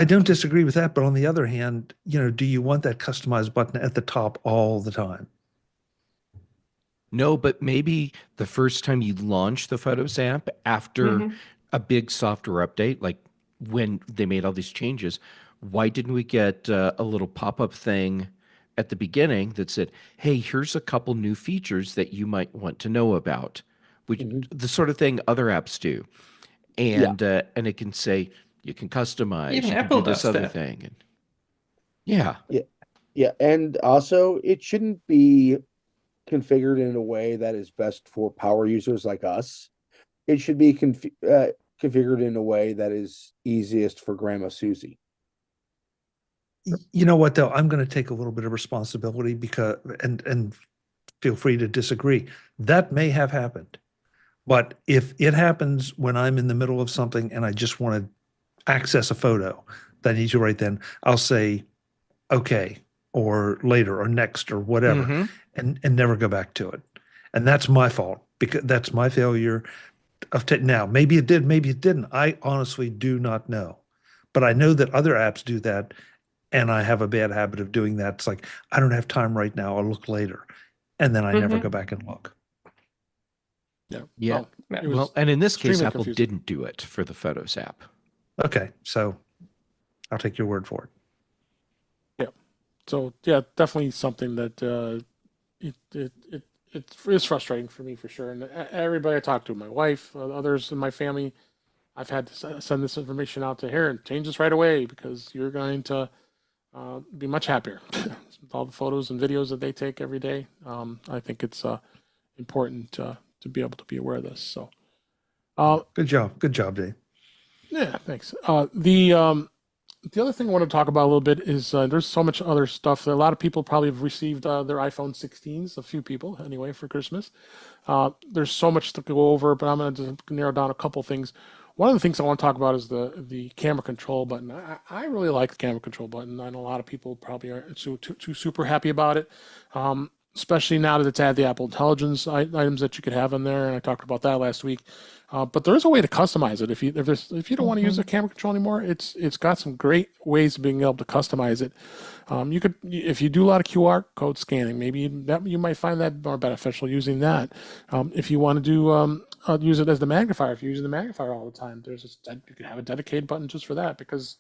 don't disagree with that, but on the other hand, do you want that customized button at the top all the time? No, but maybe the first time you launch the Photos app after a big software update, like when they made all these changes, why didn't we get a little pop-up thing at the beginning that said, hey, here's a couple new features that you might want to know about, which the sort of thing other apps do. And and it can say, you can customize, Even you can Apple do this does other that. thing. And yeah. Yeah. And also, it shouldn't be configured in a way that is best for power users like us. It should be configured in a way that is easiest for Grandma Susie. You know what, though? I'm going to take a little bit of responsibility because, and feel free to disagree. That may have happened. But if it happens when I'm in the middle of something and I just want to access a photo that I need to right then, I'll say, okay, or later, or next, or whatever, and never go back to it. And that's my fault, because that's my failure of now. Maybe it did, maybe it didn't. I honestly do not know. But I know that other apps do that, and I have a bad habit of doing that. It's like, I don't have time right now, I'll look later. And then I never go back and look. Yeah. It was Well, and in this case, extremely Apple confusing. didn't do it for the Photos app. Okay, so I'll take your word for it. So yeah, definitely something that it's frustrating for me for sure. And everybody I talk to, my wife, others in my family, I've had to send this information out to here and change this right away because you're going to be much happier with all the photos and videos that they take every day. I think it's important to be able to be aware of this. So Good job, Dave. yeah, thanks. The other thing I want to talk about a little bit is there's so much other stuff. A lot of people probably have received their iPhone 16s, a few people anyway, for Christmas. There's so much to go over, but I'm going to just narrow down a couple things. One of the things I want to talk about is the camera control button. I really like the camera control button. I know a lot of people probably aren't too super happy about it, especially now that it's added the Apple Intelligence items that you could have in there, and I talked about that last week. But there is a way to customize it. If you don't want to use the camera control anymore, it's got some great ways of being able to customize it. You could, if you do a lot of QR code scanning, maybe you might find that more beneficial using that. If you want to do use it as the magnifier, if you're using the magnifier all the time, you could have a dedicated button just for that, because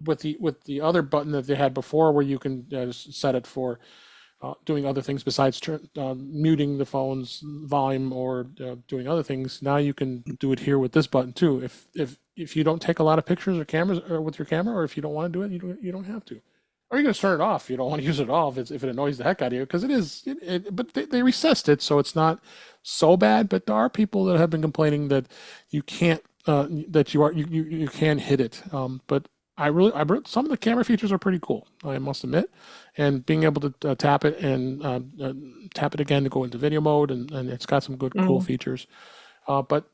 with the other button that they had before, where you can set it for doing other things besides muting the phone's volume or doing other things. Now you can do it here with this button too. If you don't take a lot of pictures or cameras or with your camera, or if you don't want to do it, you don't have to. Or you can turn it off if you don't want to use it at all, if it annoys the heck out of you, because it is. But they recessed it, so it's not so bad. But there are people that have been complaining that you can't that you can hit it. But some of the camera features are pretty cool, I must admit, and being able to tap it and tap it again to go into video mode, and it's got some good cool features. But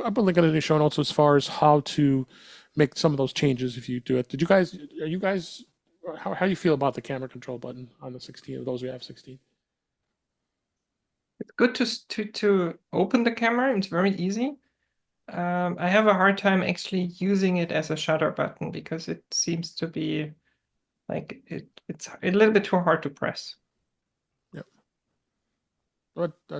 I've been linking in the show notes as far as how to make some of those changes if you do it. Are you guys, how do you feel about the camera control button on the 16, of those who have 16? It's good to open the camera. It's very easy. I have a hard time actually using it as a shutter button because it seems to be like it's a little bit too hard to press. Yep.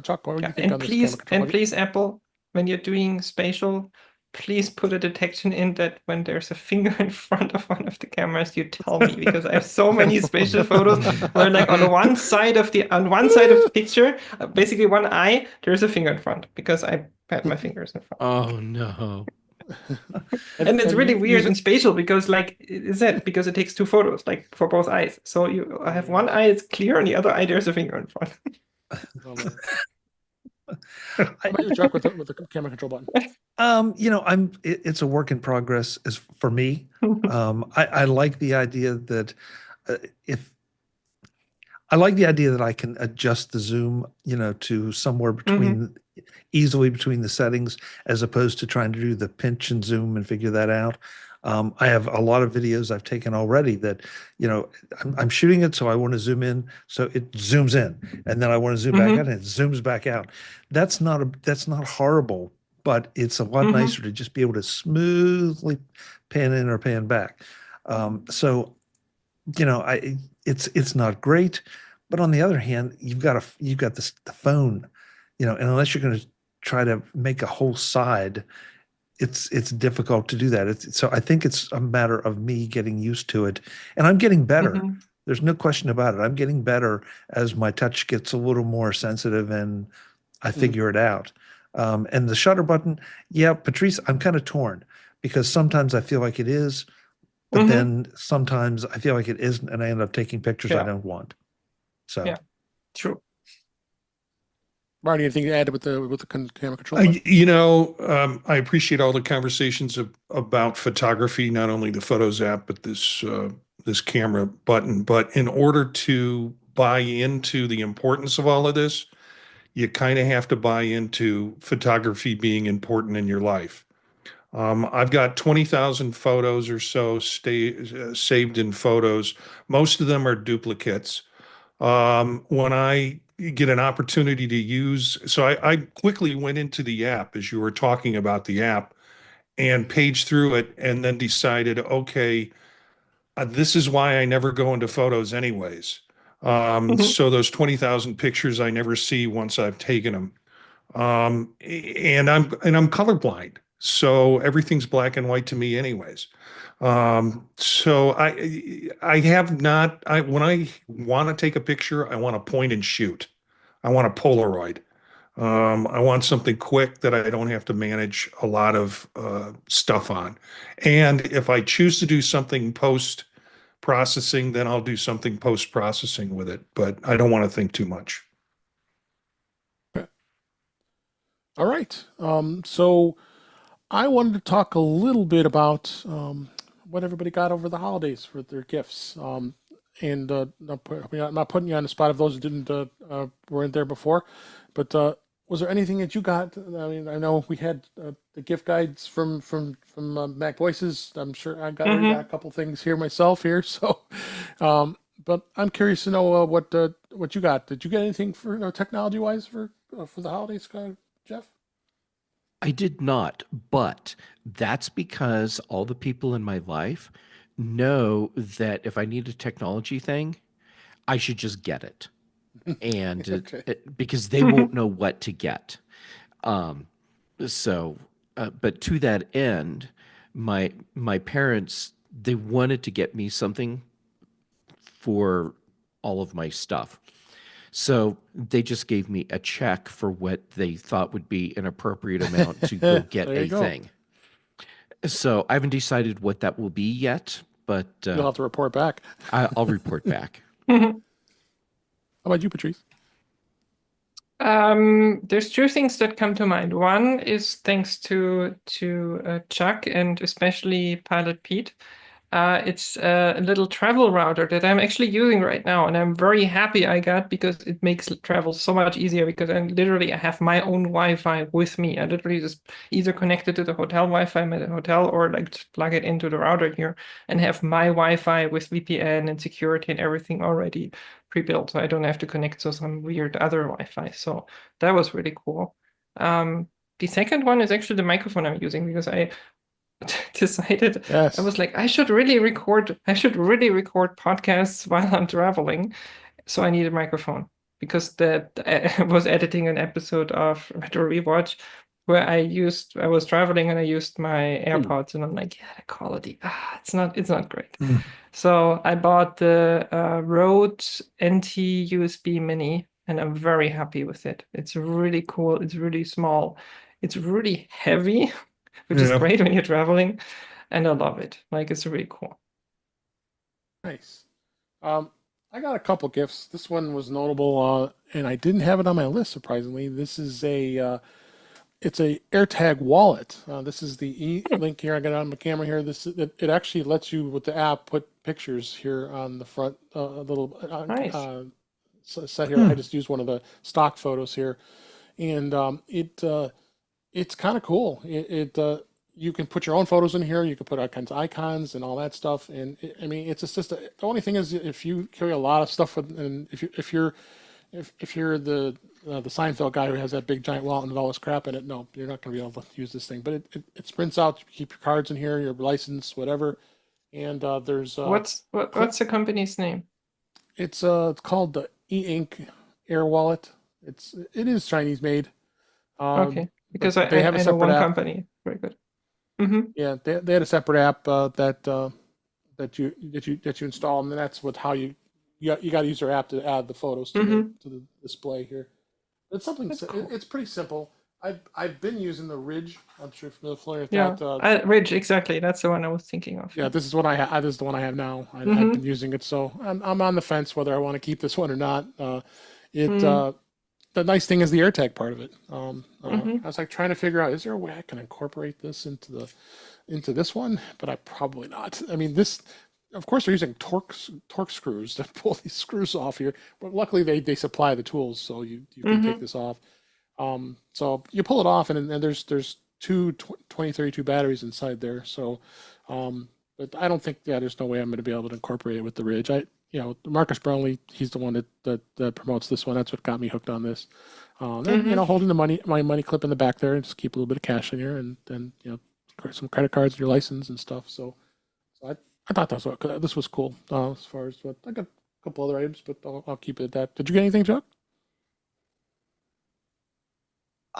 Chuck, what do you think on this camera control? And please, Apple, when you're doing spatial, please put a detection in that when there's a finger in front of one of the cameras, you tell me, because I have so many spatial photos where, like, on one side of the picture, basically one eye, there's a finger in front because I had my fingers in front. Oh no. And it's really weird and spatial because, like, is that because it takes two photos, like, for both eyes. So I have one eye, it's clear, and the other eye, there's a finger in front. How about you, Chuck, with the camera control button? It's a work in progress as for me. I like the idea that I can adjust the zoom, to somewhere between easily between the settings, as opposed to trying to do the pinch and zoom and figure that out. I have a lot of videos I've taken already that, I'm shooting it, so I want to zoom in, so it zooms in, and then I want to zoom back out, and it zooms back out. That's not horrible, but it's a lot nicer to just be able to smoothly pan in or pan back. So, it's not great, but on the other hand, you've got the phone, and unless you're going to try to make a whole side, it's difficult to do that. So I think it's a matter of me getting used to it, and I'm getting better. There's no question about it. I'm getting better as my touch gets a little more sensitive and I figure it out. And the shutter button, yeah, Patrice, I'm kind of torn because sometimes I feel like it is, but then sometimes I feel like it isn't, and I end up taking pictures I don't want. So yeah, true. Marty, anything to add with the camera control button? I appreciate all the conversations about photography, not only the Photos app, but this camera button. But in order to buy into the importance of all of this, you kind of have to buy into photography being important in your life. I've got 20,000 photos or so saved in Photos. Most of them are duplicates. When I get an opportunity to use, so I quickly went into the app as you were talking about the app and paged through it and then decided, okay, this is why I never go into Photos anyways. So those 20,000 pictures I never see once I've taken them. And I'm colorblind, so everything's black and white to me anyways. So I have not, when I want to take a picture, I want to point and shoot. I want a Polaroid. I want something quick that I don't have to manage a lot of stuff on. And if I choose to do something post-processing, then I'll do something post-processing with it, but I don't want to think too much. All right. So I wanted to talk a little bit about what everybody got over the holidays for their gifts. And not putting you on the spot of those who didn't weren't there before, but was there anything that you got? I mean, I know we had the gift guides from Mac Voices. I'm sure I got a couple things here myself here. So, but I'm curious to know what you got. Did you get anything for technology wise for the holidays, Jeff? I did not, but that's because all the people in my life know that if I need a technology thing, I should just get it. And because they won't know what to get. But to that end, my parents, they wanted to get me something for all of my stuff. So they just gave me a check for what they thought would be an appropriate amount to go get a thing. So I haven't decided what that will be yet, but you'll have to report back. I'll report back. How about you, Patrice? There's two things that come to mind. One is thanks to Chuck and especially Pilot Pete. It's a little travel router that I'm actually using right now, and I'm very happy I got, because it makes travel so much easier, because I have my own Wi-Fi with me. I literally just either connect it to the hotel Wi-Fi at the hotel, or like just plug it into the router here and have my Wi-Fi with VPN and security and everything already pre-built, so I don't have to connect to some weird other Wi-Fi. So that was really cool. The second one is actually the microphone I'm using, because I decided I was like, I should really record podcasts while I'm traveling, so I need a microphone, because I was editing an episode of Retro Rewatch where I was traveling and I used my AirPods, and I'm like, yeah, the quality, it's not great. So I bought the Rode NT USB Mini, and I'm very happy with it. It's really cool. It's really small. It's really heavy, which is great when you're traveling, and I love it. Like, it's really cool. Nice. I got a couple gifts. This one was notable, and I didn't have it on my list, surprisingly. This is it's a AirTag wallet. This is the link here. I got it on the camera here. It actually lets you, with the app, put pictures here on the front, little Nice. set here. I just used one of the stock photos here, and it's kind of cool. You can put your own photos in here. You can put all kinds of icons and all that stuff. And I mean, it's just the only thing is, if you carry a lot of stuff, and if you're the Seinfeld guy who has that big giant wallet and all this crap in it, no, you're not going to be able to use this thing. But it sprints out. You keep your cards in here, your license, whatever. And there's what's the company's name? It's called the E-Ink Air Wallet. It is Chinese made. Okay, because they have a I know separate one app. company. Very good. Yeah, they had a separate app that you install, and then that's how you got to use their app to add the photos to the display here. It's something. Cool. It's pretty simple. I've been using the Ridge. I'm sure you're familiar with Yeah, that. Ridge, exactly. That's the one I was thinking of. Yeah, this is what I have. This is the one I have now. I've been using it, so I'm on the fence whether I want to keep this one or not. The nice thing is the AirTag part of it. I was like trying to figure out, is there a way I can incorporate this into this one? But I probably not. I mean, of course, they're using torque screws to pull these screws off here, but luckily they supply the tools, so you can take this off. So you pull it off, and there's two 2032 batteries inside there. So, but I don't think there's no way I'm going to be able to incorporate it with the Ridge. Marcus Brownlee, he's the one that promotes this one. That's what got me hooked on this. Holding my money clip in the back there, and just keep a little bit of cash in here, and then some credit cards and your license and stuff. So I thought this was cool. As far as what I got a couple other items, but I'll keep it at that. Did you get anything, Chuck?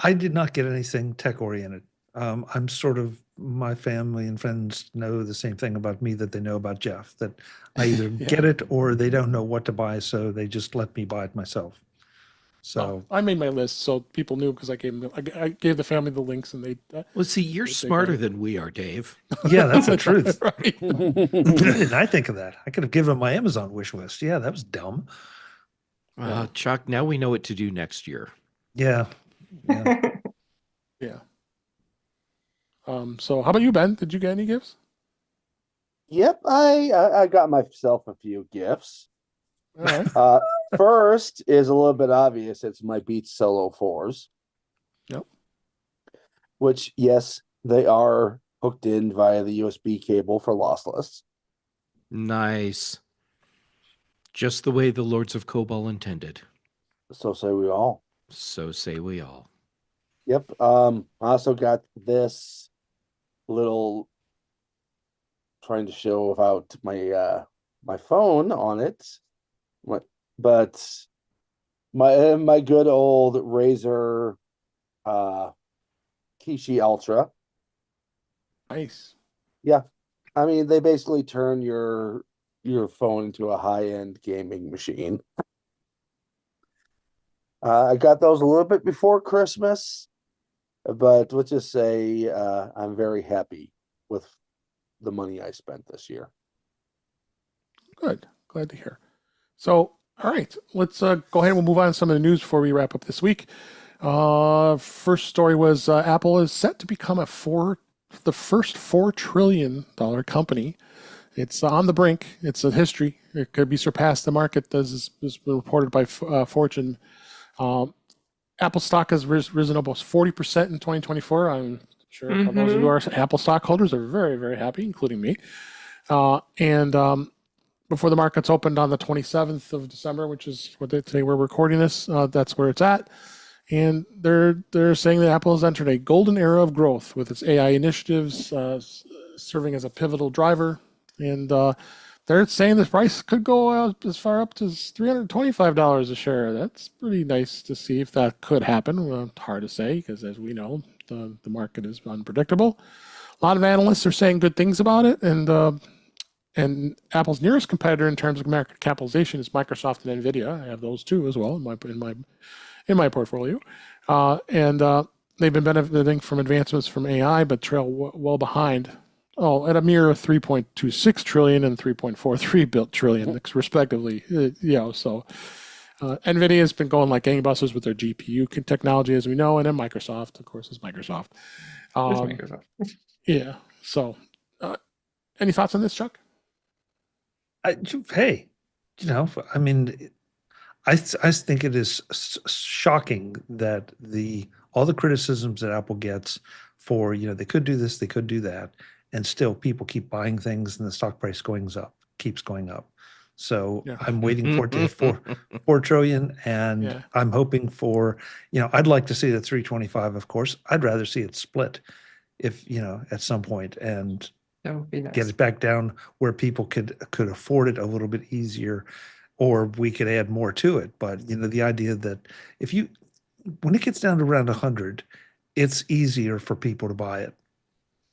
I did not get anything tech oriented. I'm sort of, my family and friends know the same thing about me that they know about Jeff, that I either get it or they don't know what to buy, so they just let me buy it myself. So I made my list so people knew, because I gave the family the links, and they. Well, see, you're smarter than we are, Dave. Yeah, that's the truth. Right. Why didn't I think of that? I could have given my Amazon wish list. Yeah, that was dumb. Chuck, now we know what to do next year. Yeah. Yeah. So how about you, Ben? Did you get any gifts? Yep, I got myself a few gifts. All right. First is a little bit obvious. It's my Beats Solo 4s. Yep. Which, yes, they are hooked in via the USB cable for lossless. Nice. Just the way the Lords of Cobol intended. So say we all. So say we all. Yep. I also got this little, trying to show without my phone on it. But my good old Razer Kishi Ultra. Nice. Yeah. I mean, they basically turn your phone into a high-end gaming machine. I got those a little bit before Christmas, but let's just say I'm very happy with the money I spent this year. Good. Glad to hear. So, all right, let's go ahead and we'll move on to some of the news before we wrap up this week. First story was Apple is set to become the first $4 trillion company. It's on the brink. It's a history. It could be surpassed. The market has been reported by Fortune. Apple stock has risen almost 40% in 2024. I'm sure those of you who are Apple stockholders are very, very happy, including me. Before the markets opened on the 27th of December, which is today we're recording this, that's where it's at. And they're saying that Apple has entered a golden era of growth with its AI initiatives serving as a pivotal driver. And they're saying the price could go as far up to $325 a share. That's pretty nice to see if that could happen. Well, it's hard to say because, as we know, The market is unpredictable. A lot of analysts are saying good things about it, and Apple's nearest competitor in terms of market capitalization is Microsoft and Nvidia. I have those two as well in my portfolio, and they've been benefiting from advancements from AI, but trail well behind. Oh, at a mere 3.26 trillion and 3.43 trillion, respectively. So Nvidia has been going like gangbusters with their GPU technology, as we know, and then Microsoft, of course, is Microsoft. It's Microsoft. Yeah. So, any thoughts on this, Chuck? Hey, I mean, I think it is shocking that all the criticisms that Apple gets for, they could do this, they could do that, and still people keep buying things and the stock price keeps going up. So Yeah. I'm waiting for it to hit 4 trillion, and I'm hoping for, I'd like to see the 325, of course. I'd rather see it split if, at some point, and that would be nice. Get it back down where people could afford it a little bit easier, or we could add more to it. But the idea that when it gets down to around 100, it's easier for people to buy it.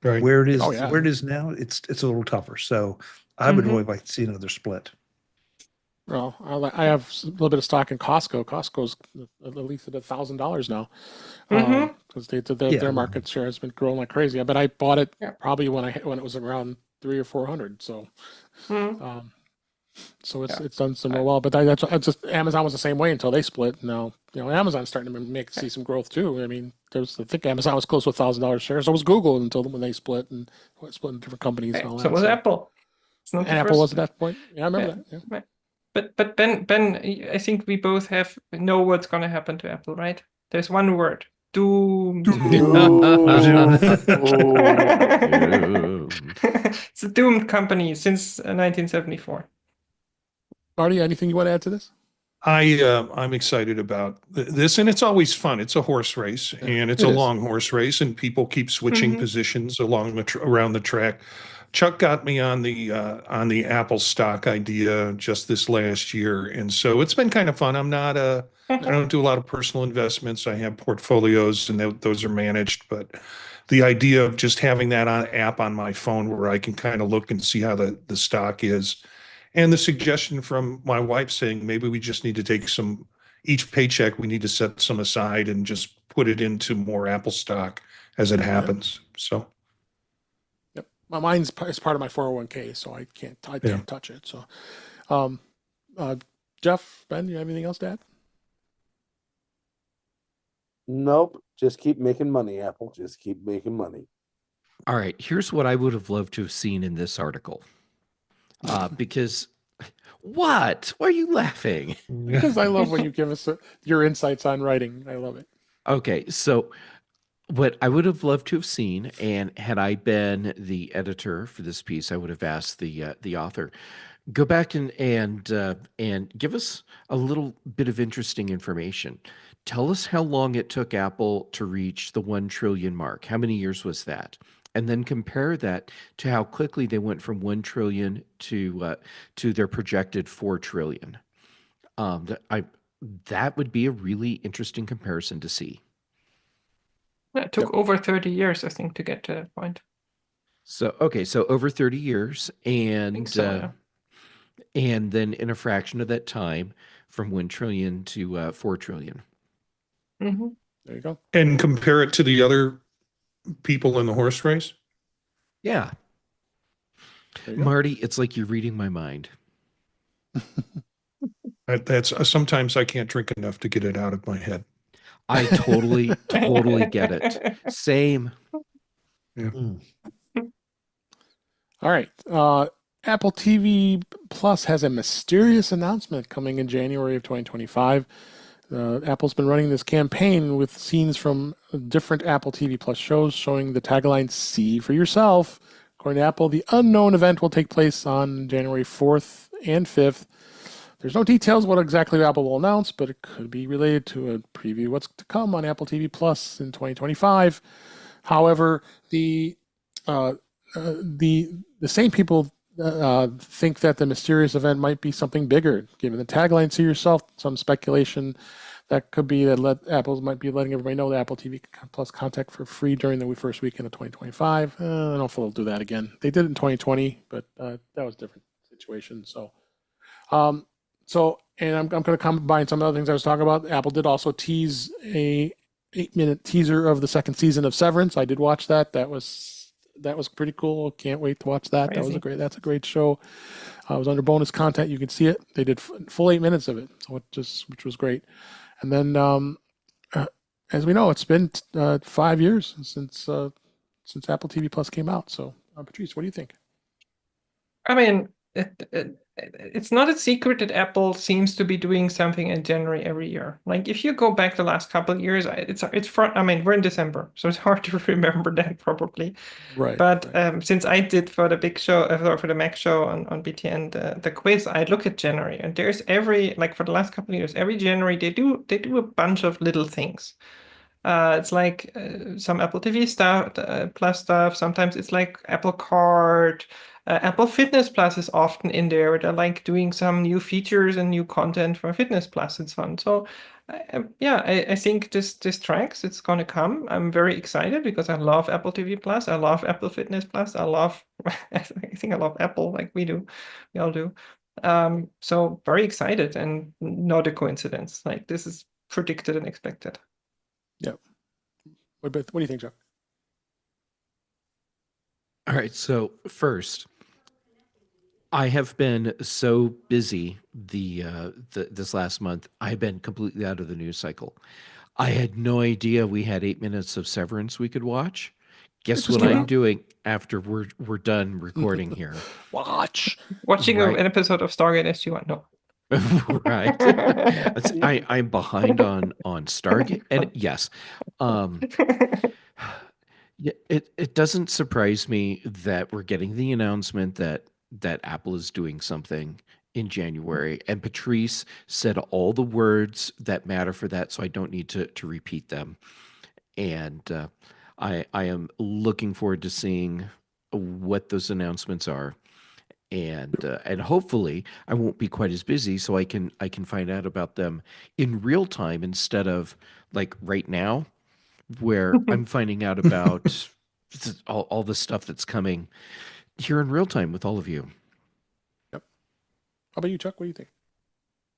Right. Where it is now, it's a little tougher. So I would really like to see another split. Well, I have a little bit of stock in Costco. Costco's at least at $1,000 now, because their market share has been growing like crazy. But I bought it probably when it was around 300 or 400. So, so it's done some well. But that's just Amazon was the same way until they split. Now Amazon's starting to see some growth too. I mean, I think Amazon was close to $1,000 share. So was Google until when they split and split in different companies. And all that. So was Apple. And Apple was at that point. Yeah, I remember that. Yeah. Right. But Ben, I think we both know what's going to happen to Apple, right? There's one word: doomed. It's a doomed company since 1974. Marty, anything you want to add to this? I'm excited about this, and it's always fun. It's a horse race, and it's a long horse race, and people keep switching positions around the track. Chuck got me on the Apple stock idea just this last year, and so it's been kind of fun. I don't do a lot of personal investments. I have portfolios, and those are managed. But the idea of just having that app on my phone where I can kind of look and see how the stock is, and the suggestion from my wife saying maybe we just need to take each paycheck we need to set some aside and just put it into more Apple stock as it happens. So. Mine's part of my 401k, so I can't touch it. So, Jeff, Ben, you have anything else to add? Nope. Just keep making money, Apple. Just keep making money. All right. Here's what I would have loved to have seen in this article. Because what? Why are you laughing? Because I love when you give us your insights on writing. I love it. Okay. So what I would have loved to have seen, and had I been the editor for this piece, I would have asked the author, go back and give us a little bit of interesting information. Tell us how long it took Apple to reach the 1 trillion mark. How many years was that? And then compare that to how quickly they went from 1 trillion to their projected 4 trillion. That would be a really interesting comparison to see. It took over 30 years, I think, to get to that point. So over 30 years, and and then in a fraction of that time, from 1 trillion to 4 trillion. There you go. And compare it to the other people in the horse race. Yeah, Marty, it's like you're reading my mind. That's sometimes I can't drink enough to get it out of my head. I totally get it. Same. Yeah. All right. Apple TV Plus has a mysterious announcement coming in January of 2025. Apple's been running this campaign with scenes from different Apple TV Plus shows showing the tagline, "See for yourself." According to Apple, the unknown event will take place on January 4th and 5th. There's no details what exactly Apple will announce, but it could be related to a preview of what's to come on Apple TV Plus in 2025. However, the same people think that the mysterious event might be something bigger. Given the tagline "See yourself," some speculation that could be that Apple's might be letting everybody know the Apple TV Plus contact for free during the first weekend of 2025. I don't know if they'll do that again. They did it in 2020, but that was a different situation. So, and I'm going to combine some of the other things I was talking about. Apple did also tease a 8-minute teaser of the second season of Severance. I did watch that. That was pretty cool. Can't wait to watch that. Crazy. That's a great show. It was under bonus content. You can see it. They did full 8 minutes of it, which was great. And then, as we know, it's been 5 years since Apple TV Plus came out. So, Patrice, what do you think? I mean, it's not a secret that Apple seems to be doing something in January every year. Like if you go back the last couple of years, it's front. I mean, we're in December, so it's hard to remember that probably. Right. But since I did for the big show, for the Mac show on BTN, the quiz, I look at January, and there's for the last couple of years, every January they do a bunch of little things. It's like some Apple TV stuff, Plus stuff. Sometimes it's like Apple Card. Apple Fitness Plus is often in there. They're like doing some new features and new content for Fitness Plus. It's fun. So, I think this tracks. It's going to come. I'm very excited because I love Apple TV Plus. I love Apple Fitness Plus. I think I love Apple like we do. We all do. So very excited and not a coincidence. Like this is predicted and expected. Yeah. What do you think, Chuck? All right. So first, I have been so busy this last month. I've been completely out of the news cycle. I had no idea we had 8 minutes of Severance we could watch. Guess what I'm doing after we're done recording here? Watching an episode of Stargate SG-1. No. Right. I'm behind on Stargate, and yes, it doesn't surprise me that we're getting the announcement that Apple is doing something in January, and Patrice said all the words that matter for that, so I don't need to repeat them. And I am looking forward to seeing what those announcements are. And hopefully I won't be quite as busy, so I can find out about them in real time instead of like right now, where I'm finding out about all the stuff that's coming here in real time with all of you. Yep. How about you, Chuck? What do you think?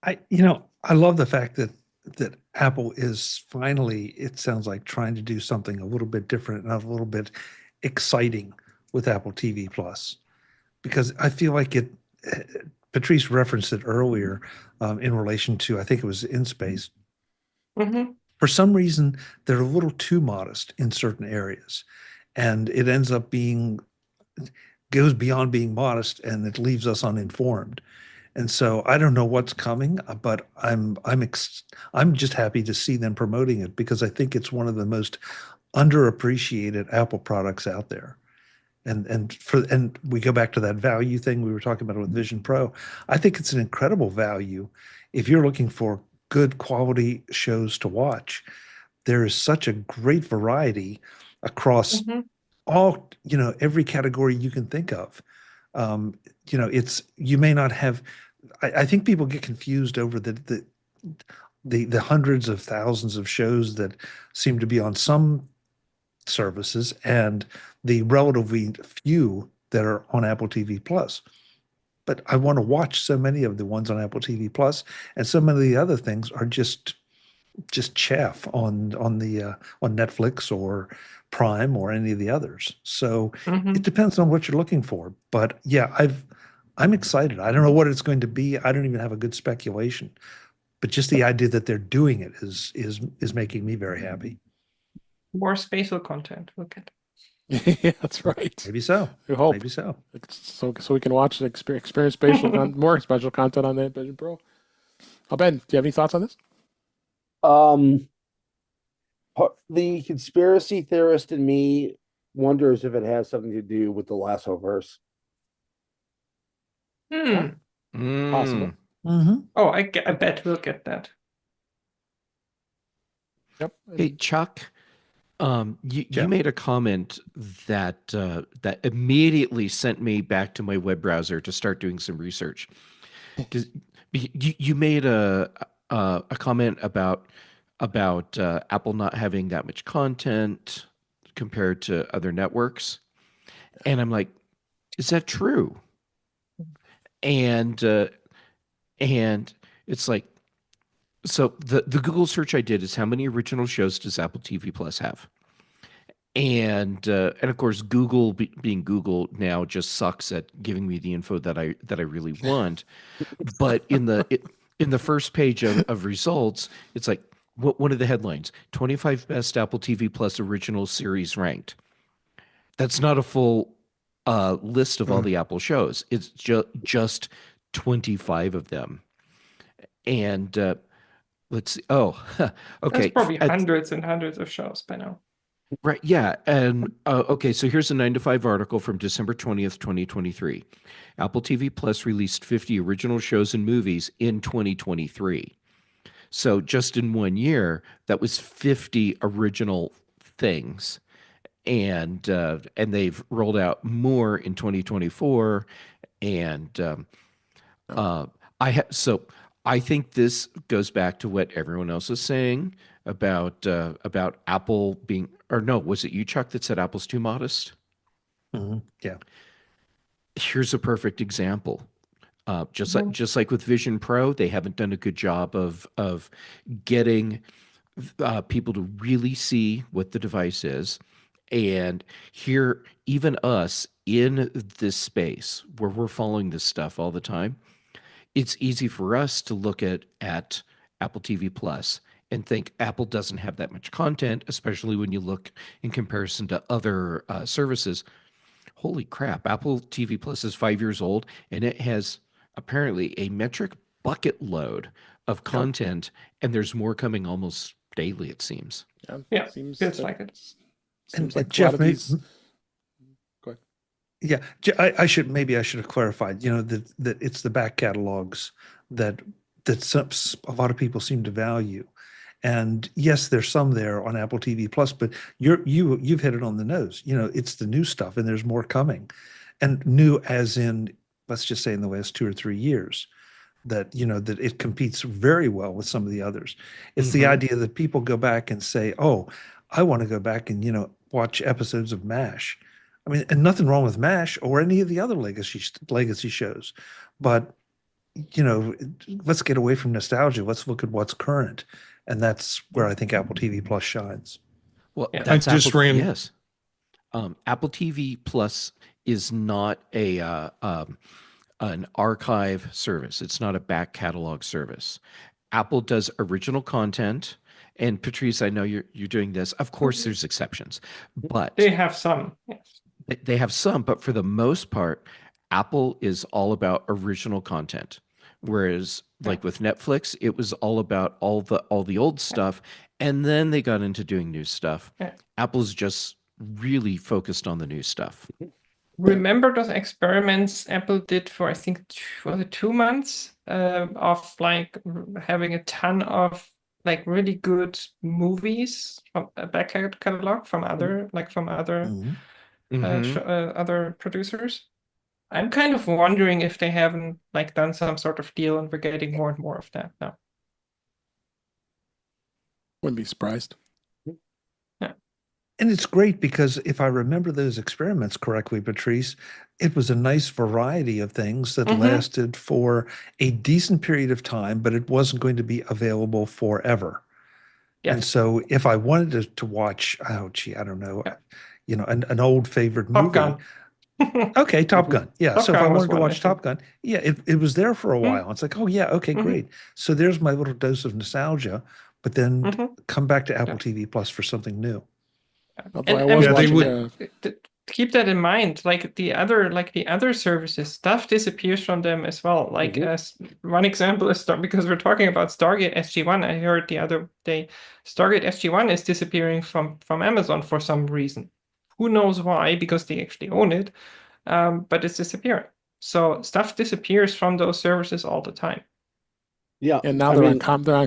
I love the fact that Apple is finally, it sounds like, trying to do something a little bit different and a little bit exciting with Apple TV Plus. Because I feel like Patrice referenced it earlier in relation to, I think it was In Space. Mm-hmm. For some reason, they're a little too modest in certain areas. And it ends up goes beyond being modest, and it leaves us uninformed. And so I don't know what's coming, but I'm just happy to see them promoting it because I think it's one of the most underappreciated Apple products out there. And we go back to that value thing we were talking about with Vision Pro. I think it's an incredible value if you're looking for good quality shows to watch. There is such a great variety across all, every category you can think of. You may not have. I think people get confused over the hundreds of thousands of shows that seem to be on some services and the relatively few that are on Apple TV Plus. But I want to watch so many of the ones on Apple TV Plus, and so many of the other things are just chaff on Netflix or Prime or any of the others. So it depends on what you're looking for. But yeah, I'm excited. I don't know what it's going to be. I don't even have a good speculation. But just the idea that they're doing it is making me very happy. More spatial content. Look at. Yeah, that's right. Maybe so. We hope. Maybe so. So we can watch and experience spatial more special content on the Vision Pro. Ben, do you have any thoughts on this? The conspiracy theorist in me wonders if it has something to do with the Lassoverse. Possible. Mm-hmm. Oh, I bet we'll get that. Yep. Hey, Chuck. You made a comment that that immediately sent me back to my web browser to start doing some research. Because you made a a comment about Apple not having that much content compared to other networks, and I'm like, is that true? And it's like, so the Google search I did is how many original shows does Apple TV Plus have? And of course, Google being Google now just sucks at giving me the info that I really want. But in the first page of results, it's like one of the headlines: 25 best Apple TV Plus original series ranked. That's not a full list of all the Apple shows. It's just 25 of them. And let's see. Oh, okay. There's probably hundreds and hundreds of shows by now. Right. Yeah. And okay. So here's a 9 to 5 article from December 20th, 2023. Apple TV Plus released 50 original shows and movies in 2023. So just in 1 year, that was 50 original things. And they've rolled out more in 2024. And I think this goes back to what everyone else is saying about Apple being, or no, was it you, Chuck, that said Apple's too modest? Yeah. Here's a perfect example. Just like with Vision Pro, they haven't done a good job of getting people to really see what the device is. And here, even us in this space where we're following this stuff all the time, it's easy for us to look at Apple TV Plus and think Apple doesn't have that much content, especially when you look in comparison to other services. Holy crap, Apple TV Plus is 5 years old, and it has apparently a metric bucket load of content, and there's more coming almost daily, it seems. Yeah, seems feels like it. Seems And like Jeff, a lot of these. Go ahead. Yeah, I should have clarified. That it's the back catalogs that a lot of people seem to value, and yes, there's some there on Apple TV Plus, but you've hit it on the nose. It's the new stuff, and there's more coming, and new as in, let's just say, in the last 2 or 3 years, that that it competes very well with some of the others. It's the idea that people go back and say, oh, I want to go back and watch episodes of MASH. I mean, and nothing wrong with MASH or any of the other legacy shows, but let's get away from nostalgia. Let's look at what's current, and that's where I think Apple TV Plus shines. Well, Yeah. that's I just Apple, ran- yes. Apple TV Plus is not an archive service. It's not a back catalog service. Apple does original content. And Patrice, I know you're doing this. Of course, there's exceptions, but They have some. Yes. they have some. But for the most part, Apple is all about original content. Whereas, like with Netflix, it was all about all the old stuff, and then they got into doing new stuff. Yeah. Apple's just really focused on the new stuff. Remember those experiments Apple did for, I think, was it 2 months of like having a ton of like really good movies from a back catalog from other other producers. I'm kind of wondering if they haven't like done some sort of deal and we're getting more and more of that now. Wouldn't be surprised. And it's great because if I remember those experiments correctly, Patrice, it was a nice variety of things that lasted for a decent period of time, but it wasn't going to be available forever. Yes. And so if I wanted to watch, I don't know, an old favorite movie. Top Gun. Okay, Top Gun. Yeah. Top So if Gun I was wanted to one, I watch Top think. Gun, yeah, it was there for a while. It's like, oh yeah, okay, great. So there's my little dose of nostalgia, but then come back to Apple TV Plus for something new. Although I And was Yeah, they watching. would- keep that in mind. Like the other services, stuff disappears from them as well. Like as one example is because we're talking about Stargate SG-1. I heard the other day, Stargate SG-1 is disappearing from Amazon for some reason. Who knows why? Because they actually own it, but it's disappearing. So stuff disappears from those services all the time. Yeah. And now they're on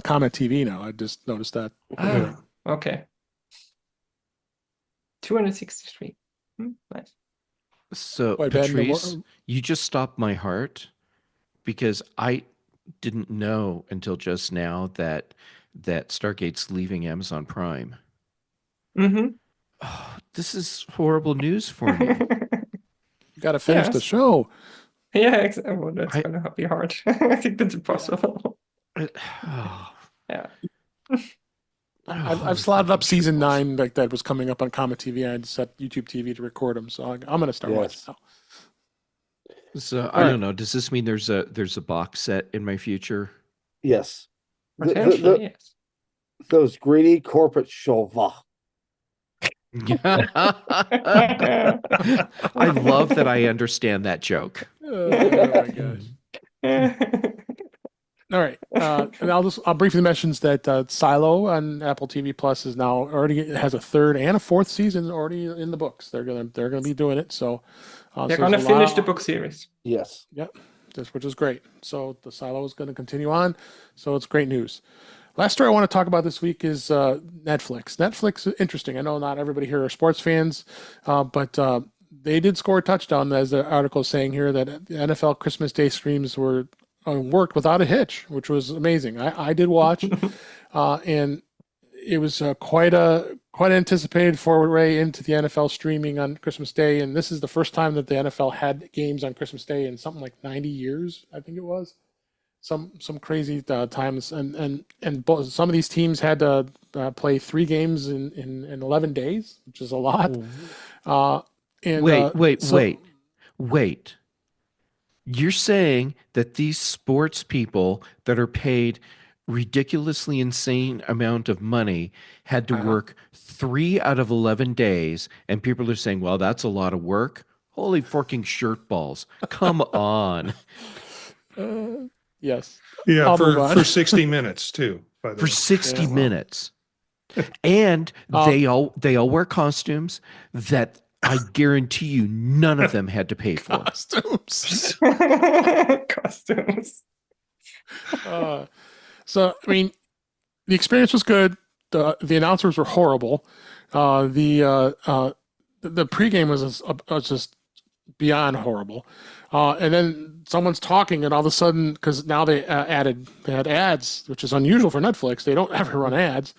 Comet TV now. I just noticed that. Ah, okay. 263. Nice. So, Wait, Ben, Patrice, you just stopped my heart because didn't know until just now that Stargate's leaving Amazon Prime. Mm-hmm. Oh, this is horrible news for me. You got to finish the Yes. show. Yeah, exactly. Well, that's I- gonna be hard. I think that's impossible. Oh, Yeah. I've slotted up season 9 like that was coming up on Comet TV. I had set YouTube TV to record them, so I'm going to start watching now. so I don't know. Does this mean there's a box set in my future? Yes. Potentially, yes. Those greedy corporate chauva. I love that I understand that joke. Oh my gosh. All right, and I'll briefly mention that Silo on Apple TV Plus is now already has a 3rd and a 4th season already in the books. They're gonna be doing it. So they're gonna finish the book series. Yes. Yep, which is great. So the Silo is going to continue on. So it's great news. Last story I want to talk about this week is Netflix. Netflix is interesting. I know not everybody here are sports fans, but they did score a touchdown, as the article is saying here, that the NFL Christmas Day streams worked without a hitch, which was amazing. I did watch, and it was quite anticipated foray into the NFL streaming on Christmas Day. And this is the first time that the NFL had games on Christmas Day in something like 90 years, I think it was. Some crazy times, and some of these teams had to play 3 games in 11 days, which is a lot. And Wait. You're saying that these sports people that are paid ridiculously insane amount of money had to work 3 out of 11 days, and people are saying, well, that's a lot of work? Holy forking shirt balls. Come on. Yes. Yeah, for 60 minutes too. By the For way. 60 minutes. And they all wear costumes that I guarantee you none of them had to pay for. Costumes. Costumes. So I mean, the experience was good. The announcers were horrible. The pregame was just beyond horrible. And then someone's talking, and all of a sudden, because now they had ads, which is unusual for Netflix. They don't ever run ads.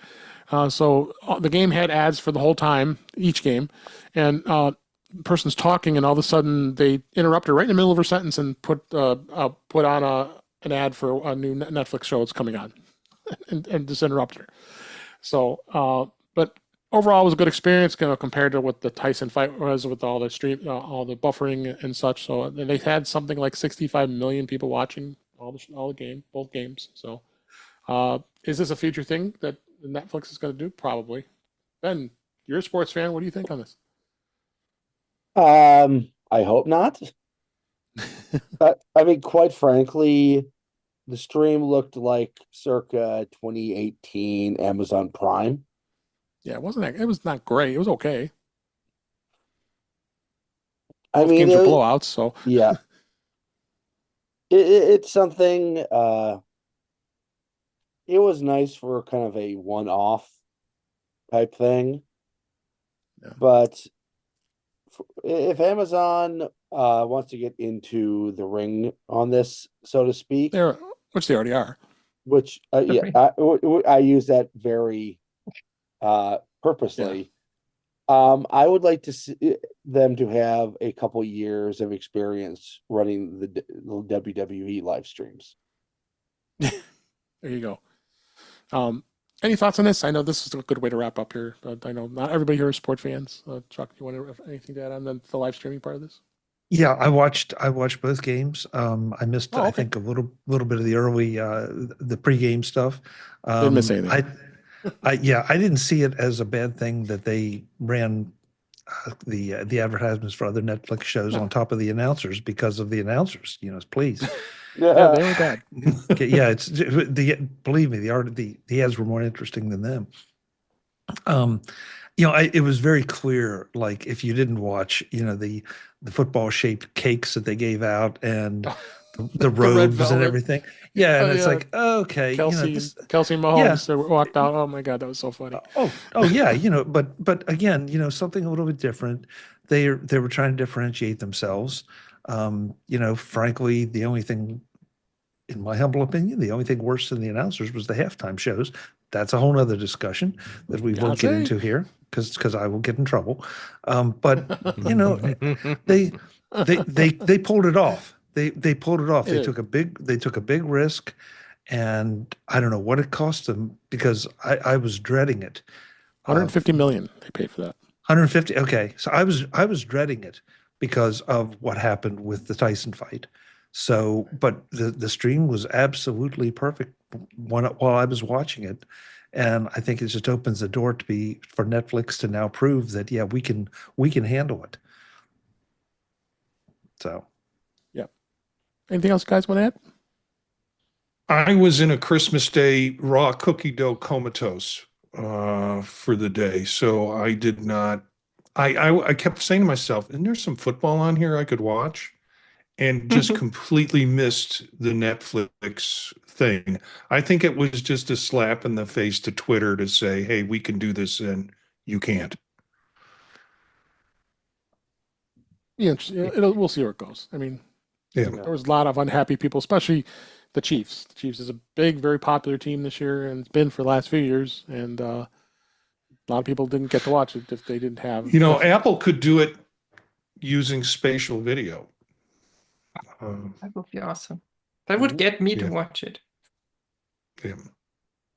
So the game had ads for the whole time, each game, and the person's talking, and all of a sudden they interrupt her right in the middle of her sentence and put on an ad for a new Netflix show that's coming on, and just interrupt her. So, but overall, it was a good experience, compared to what the Tyson fight was with all the buffering and such. So they had something like 65 million people watching both games. So, is this a future thing that Netflix is going to do? Probably. Ben, you're a sports fan. What do you think on this? I hope not. I mean, quite frankly, the stream looked like circa 2018 Amazon Prime. Yeah, it was not great. It was okay. I Both mean, games were blowouts, so yeah. It's something. It was nice for kind of a one-off type thing, but if Amazon wants to get into the ring on this, so to speak, which they already are, which I use that very purposely. I would like to see them to have a couple years of experience running the WWE live streams. There you go. Any thoughts on this? I know this is a good way to wrap up here. I know not everybody here is sport fans. Chuck, you want anything to add on the live streaming part of this? Yeah, I watched both games. I missed I think a little bit of the early the pregame stuff. Didn't miss anything. I didn't see it as a bad thing that they ran the advertisements for other Netflix shows on top of the announcers because of the announcers. Please. Yeah, they were bad. Yeah, it's believe me, the ads were more interesting than them. It was very clear. Like if you didn't watch, the football shaped cakes that they gave out and the robes and everything. Yeah, and it's like, okay, Kelsey Mahomes walked out. Oh my God, that was so funny. Yeah, but again, something a little bit different. They were trying to differentiate themselves. Frankly, the only thing in my humble opinion, the only thing worse than the announcers was the halftime shows. That's a whole nother discussion that we won't get into here because I will get in trouble. But you know, they pulled it off. They pulled it off. They took a big risk, and I don't know what it cost them because I was dreading it. 150 million they paid for that. 150. Okay, so I was dreading it because of what happened with the Tyson fight. So, but the stream was absolutely perfect while I was watching it, and I think it just opens the door for Netflix to now prove that we can handle it. So, yeah. Anything else, guys, want to add? I was in a Christmas Day raw cookie dough comatose for the day, so I did not. I kept saying to myself, "Isn't there some football on here I could watch?" And just completely missed the Netflix thing. I think it was just a slap in the face to Twitter to say, "Hey, we can do this, and you can't." Yeah, we'll see where it goes. I mean, there was a lot of unhappy people, especially the Chiefs. The Chiefs is a big, very popular team this year, and it's been for the last few years. And a lot of people didn't get to watch it if they didn't have. Apple could do it using spatial video. That would be awesome. That would get me to watch it. Yeah.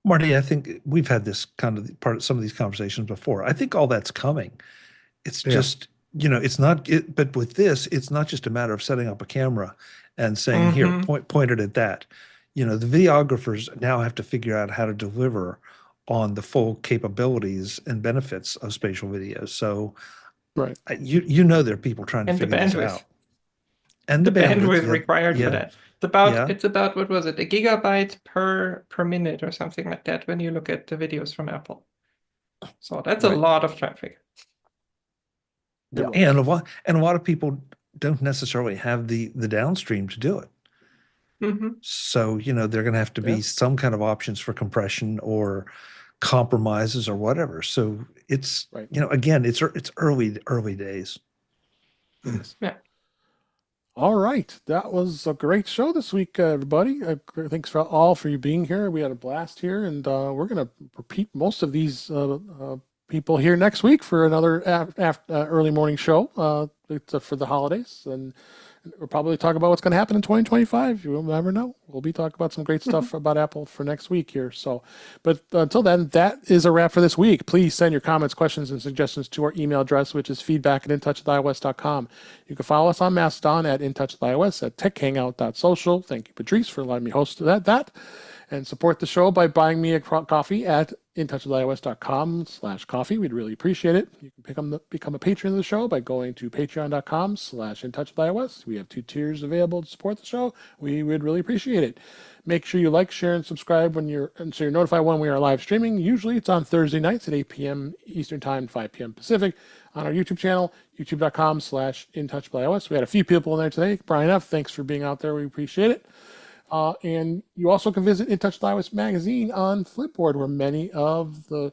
Marty, I think we've had this kind of part of some of these conversations before. I think all that's coming. It's just, it's not, but with this, it's not just a matter of setting up a camera and saying, here, point it at that. The videographers now have to figure out how to deliver on the full capabilities and benefits of spatial videos. So, right, there are people trying to figure this out. And the bandwidth required for that. It's about what was it, a gigabyte per minute or something like that when you look at the videos from Apple. So that's a lot of traffic. Yeah. And a lot of people don't necessarily have the downstream to do it. So they're going to have to be some kind of options for compression or compromises or whatever. So it's again, it's early days. Yeah. All right, that was a great show this week, everybody. Thanks for you being here. We had a blast here, and we're going to repeat most of these people here next week for another early morning show. It's for the holidays, and we'll probably talk about what's going to happen in 2025. You'll never know. We'll be talking about some great stuff about Apple for next week here. So, but until then, that is a wrap for this week. Please send your comments, questions, and suggestions to our email address, which is feedback@intouchwithios.com. You can follow us on Mastodon at intouchwithios, at techhangout.social. Thank you, Patrice, for letting me host that. And support the show by buying me a coffee at intouchwithios.com/coffee. We'd really appreciate it. You can become a patron of the show by going to patreon.com/intouchwithios. We have 2 tiers available to support the show. We would really appreciate it. Make sure you like, share, and subscribe so you're notified when we are live streaming. Usually it's on Thursday nights at 8 p.m. Eastern Time, 5 p.m. Pacific on our YouTube channel, youtube.com/intouchwithios. We had a few people in there today. Brian F., thanks for being out there. We appreciate it. And you also can visit In Touch with iOS magazine on Flipboard, where many of the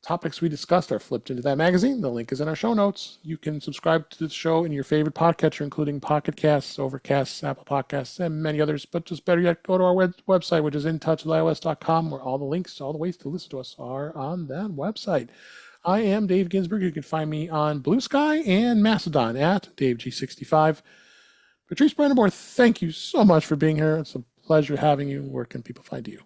topics we discussed are flipped into that magazine. The link is in our show notes. You can subscribe to the show in your favorite podcatcher, including Pocket Casts, Overcast, Apple Podcasts, and many others. But just better yet, go to our website, which is intouchwithios.com, where all the links, all the ways to listen to us are on that website. I am Dave Ginsburg. You can find me on Blue Sky and Mastodon at DaveG65. Patrice Brandemore, thank you so much for being here. It's a pleasure having you. Where can people find you?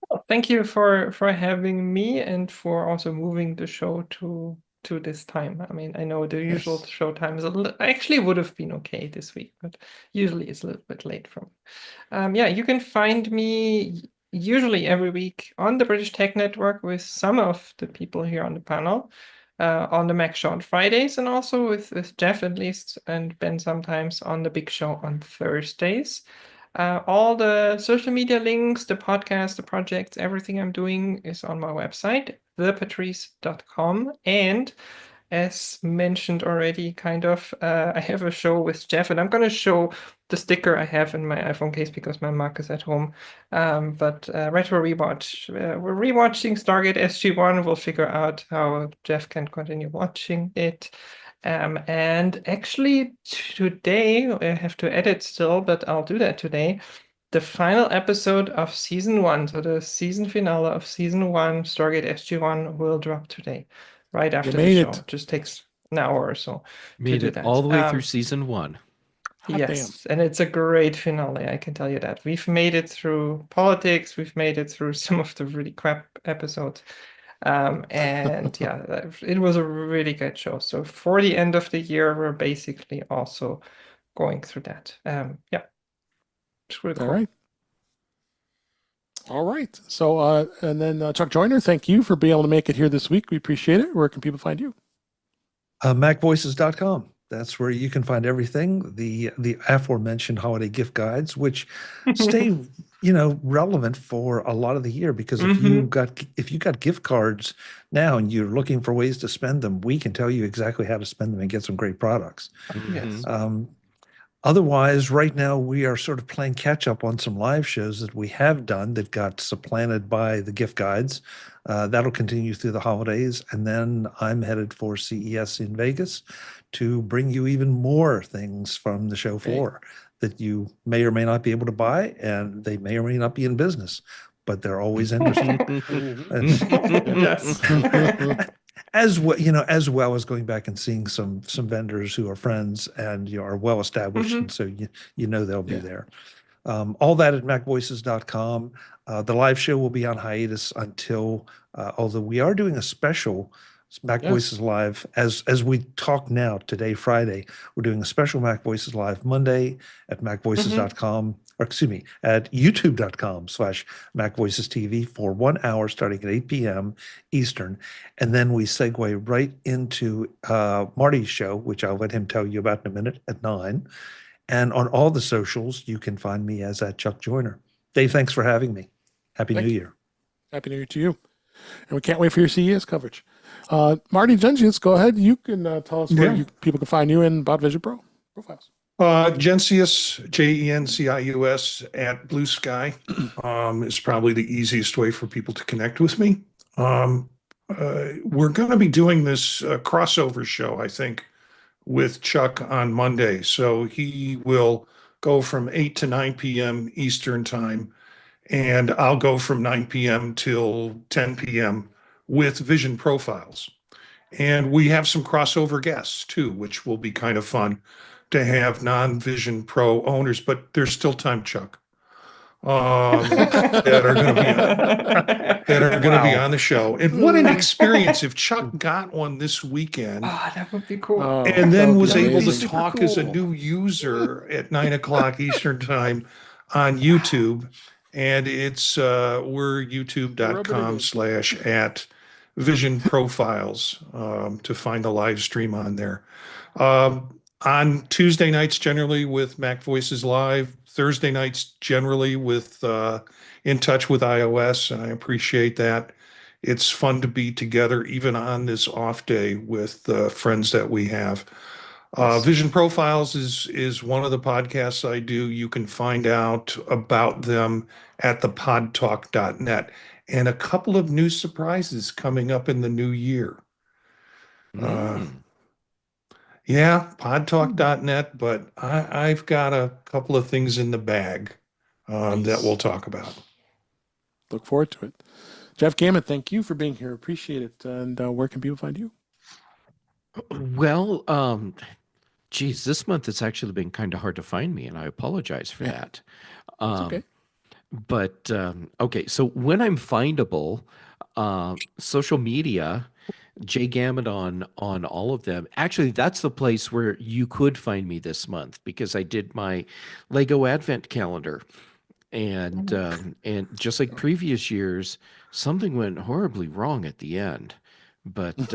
Well, thank you for having me and for also moving the show to this time. I mean, I know the usual show time is actually would have been okay this week, but usually it's a little bit late from. You can find me usually every week on the British Tech Network with some of the people here on the panel. On the Mac Show on Fridays, and also with Jeff at least, and Ben sometimes on the Big Show on Thursdays. All the social media links, the podcast, the projects, everything I'm doing is on my website, thepatrice.com. And as mentioned already, I have a show with Jeff, and I'm going to show the sticker I have in my iPhone case because my Mac is at home. But Retro Rewatch, we're rewatching Stargate SG-1. We'll figure out how Jeff can continue watching it. And actually today, I have to edit still, but I'll do that today. the final episode of season 1, so the season finale of season 1, Stargate SG-1, will drop today, right after the show. It just takes an hour or so Made to do it that. all the way through season 1. Yes, and it's a great finale, I can tell you that. We've made it through politics, we've made it through some of the really crap episodes. And yeah, it was a really good show. So for the end of the year, we're basically also going through that. Yeah, it's really cool. All right. So, and then Chuck Joyner, thank you for being able to make it here this week. We appreciate it. Where can people find you? MacVoices.com. That's where you can find everything. The aforementioned holiday gift guides, which stay, relevant for a lot of the year, because if you got gift cards now and you're looking for ways to spend them, we can tell you exactly how to spend them and get some great products. Yes. Otherwise, right now we are sort of playing catch up on some live shows that we have done that got supplanted by the gift guides. That'll continue through the holidays. And then I'm headed for CES in Vegas to bring you even more things from the show floor that you may or may not be able to buy, and they may or may not be in business, but they're always interesting. Yes. As well as going back and seeing some vendors who are friends and are well established, and so they'll be there. All that at macvoices.com. The live show will be on hiatus until, although we are doing a special Mac Voices Live as we talk now today, Friday. We're doing a special Mac Voices Live Monday at macvoices.com, or excuse me, at youtube.com/MacVoicesTV for 1 hour starting at 8 p.m. Eastern. And then we segue right into Marty's show, which I'll let him tell you about in a minute, at 9. And on all the socials, you can find me as at Chuck Joyner. Dave, thanks for having me. Happy New Year. Happy New Year to you. And we can't wait for your CES coverage. Marty Gensius, go ahead. You can tell us where people can find you in Bot Vision Pro profiles. Gensius, Jencius at Blue Sky is probably the easiest way for people to connect with me. We're going to be doing this crossover show, I think, with Chuck on Monday. So he will go from 8 to 9 p.m. Eastern time, and I'll go from 9 p.m. till 10 p.m. with Vision Profiles. And we have some crossover guests too, which will be kind of fun to have non-Vision Pro owners, but there's still time, Chuck, that are going to be on the show. And what an experience if Chuck got one this weekend. Oh, that would be cool. And then was able to super talk cool. as a new user at 9 o'clock Eastern time on YouTube. And it's we're youtube.com/@Vision Profiles to find the live stream on there. On Tuesday nights, generally with Mac Voices Live, Thursday nights, generally with In Touch with iOS, and I appreciate that. It's fun to be together, even on this off day, with the friends that we have. Vision Profiles is one of the podcasts I do. You can find out about them at thepodtalk.net. And a couple of new surprises coming up in the new year. Podtalk.net, but I've got a couple of things in the bag that we'll talk about. Look forward to it. Jeff Gammon, thank you for being here. Appreciate it. And where can people find you? Well, this month it's actually been kind of hard to find me, and I apologize for that. Okay. But okay, so when I'm findable, social media, Jay Gammon on all of them. Actually, that's the place where you could find me this month, because I did my Lego Advent calendar, and just like previous years, something went horribly wrong at the end. But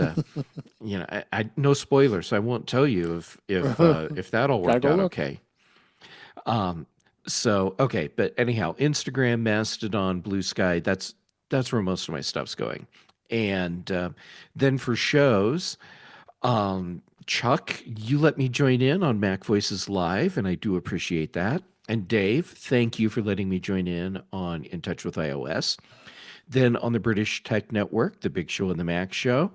I no spoilers, so I won't tell you if that all worked out okay. So okay, but anyhow, Instagram, Mastodon, Blue Sky, that's where most of my stuff's going. And then for shows, Chuck, you let me join in on Mac Voices Live, and I do appreciate that. And Dave, thank you for letting me join in on In Touch with iOS. Then on the British Tech Network, the Big Show and the Mac Show.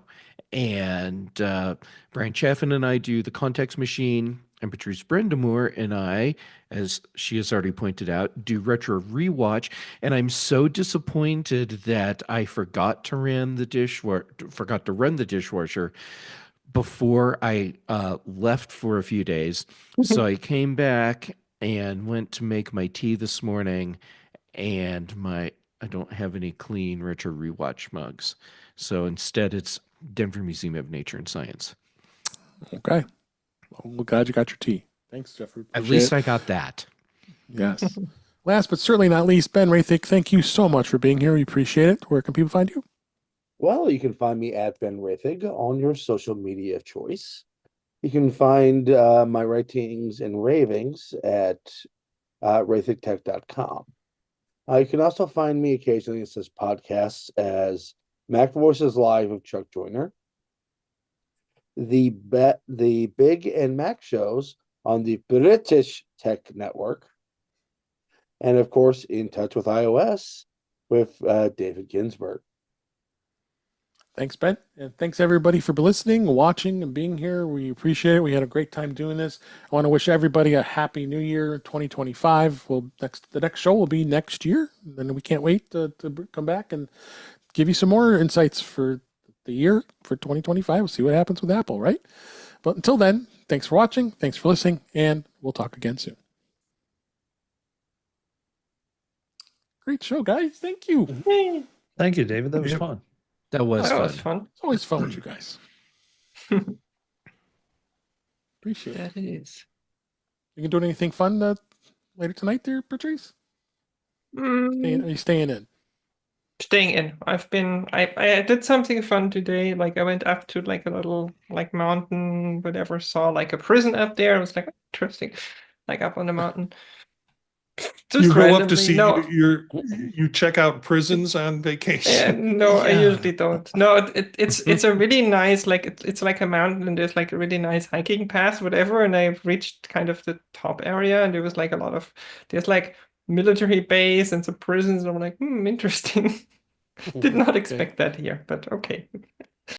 And Brian Chaffin and I do the Context Machine, and Patrice Brendamore and I, as she has already pointed out, do Retro Rewatch. And I'm so disappointed that I forgot to run the dishwasher before I left for a few days. So I came back and went to make my tea this morning, and I don't have any clean Retro Rewatch mugs. So instead, it's Denver Museum of Nature and Science. Okay. Well, we're glad you got your tea. Thanks, Jeffrey. At least I got that. Yes. Last but certainly not least, Ben Rathig, thank you so much for being here. We appreciate it. Where can people find you? Well, you can find me at Ben Rathig on your social media of choice. You can find my writings and ravings at rathigtech.com. You can also find me occasionally in such podcasts as Mac Voices Live with Chuck Joyner, the Big and Mac shows on the British Tech Network, and of course, In Touch with iOS with David Ginsburg. Thanks, Ben. And thanks, everybody, for listening, watching, and being here. We appreciate it. We had a great time doing this. I want to wish everybody a happy new year, 2025. The next show will be next year. And we can't wait to come back and give you some more insights for the year for 2025. We'll see what happens with Apple, right? But until then, thanks for watching. Thanks for listening. And we'll talk again soon. Great show, guys. Thank you. Thank you, David. That was Yep. fun. That was That fun. was fun. It's always fun with you guys. Appreciate it. That is. You can do anything fun later tonight there, Patrice? Are you staying in? Staying in. I did something fun today. Like I went up to like a little like mountain, whatever, saw like a prison up there. I was like, interesting. Like up on the mountain. Just You go up to randomly. see No. you check out prisons on vacation. No, I Yeah. usually don't. No, it's a really nice it's like a mountain and there's like a really nice hiking path, whatever. And I reached kind of the top area and there was like there's like military base and some prisons. And I'm like, interesting. Did not expect that here, but okay.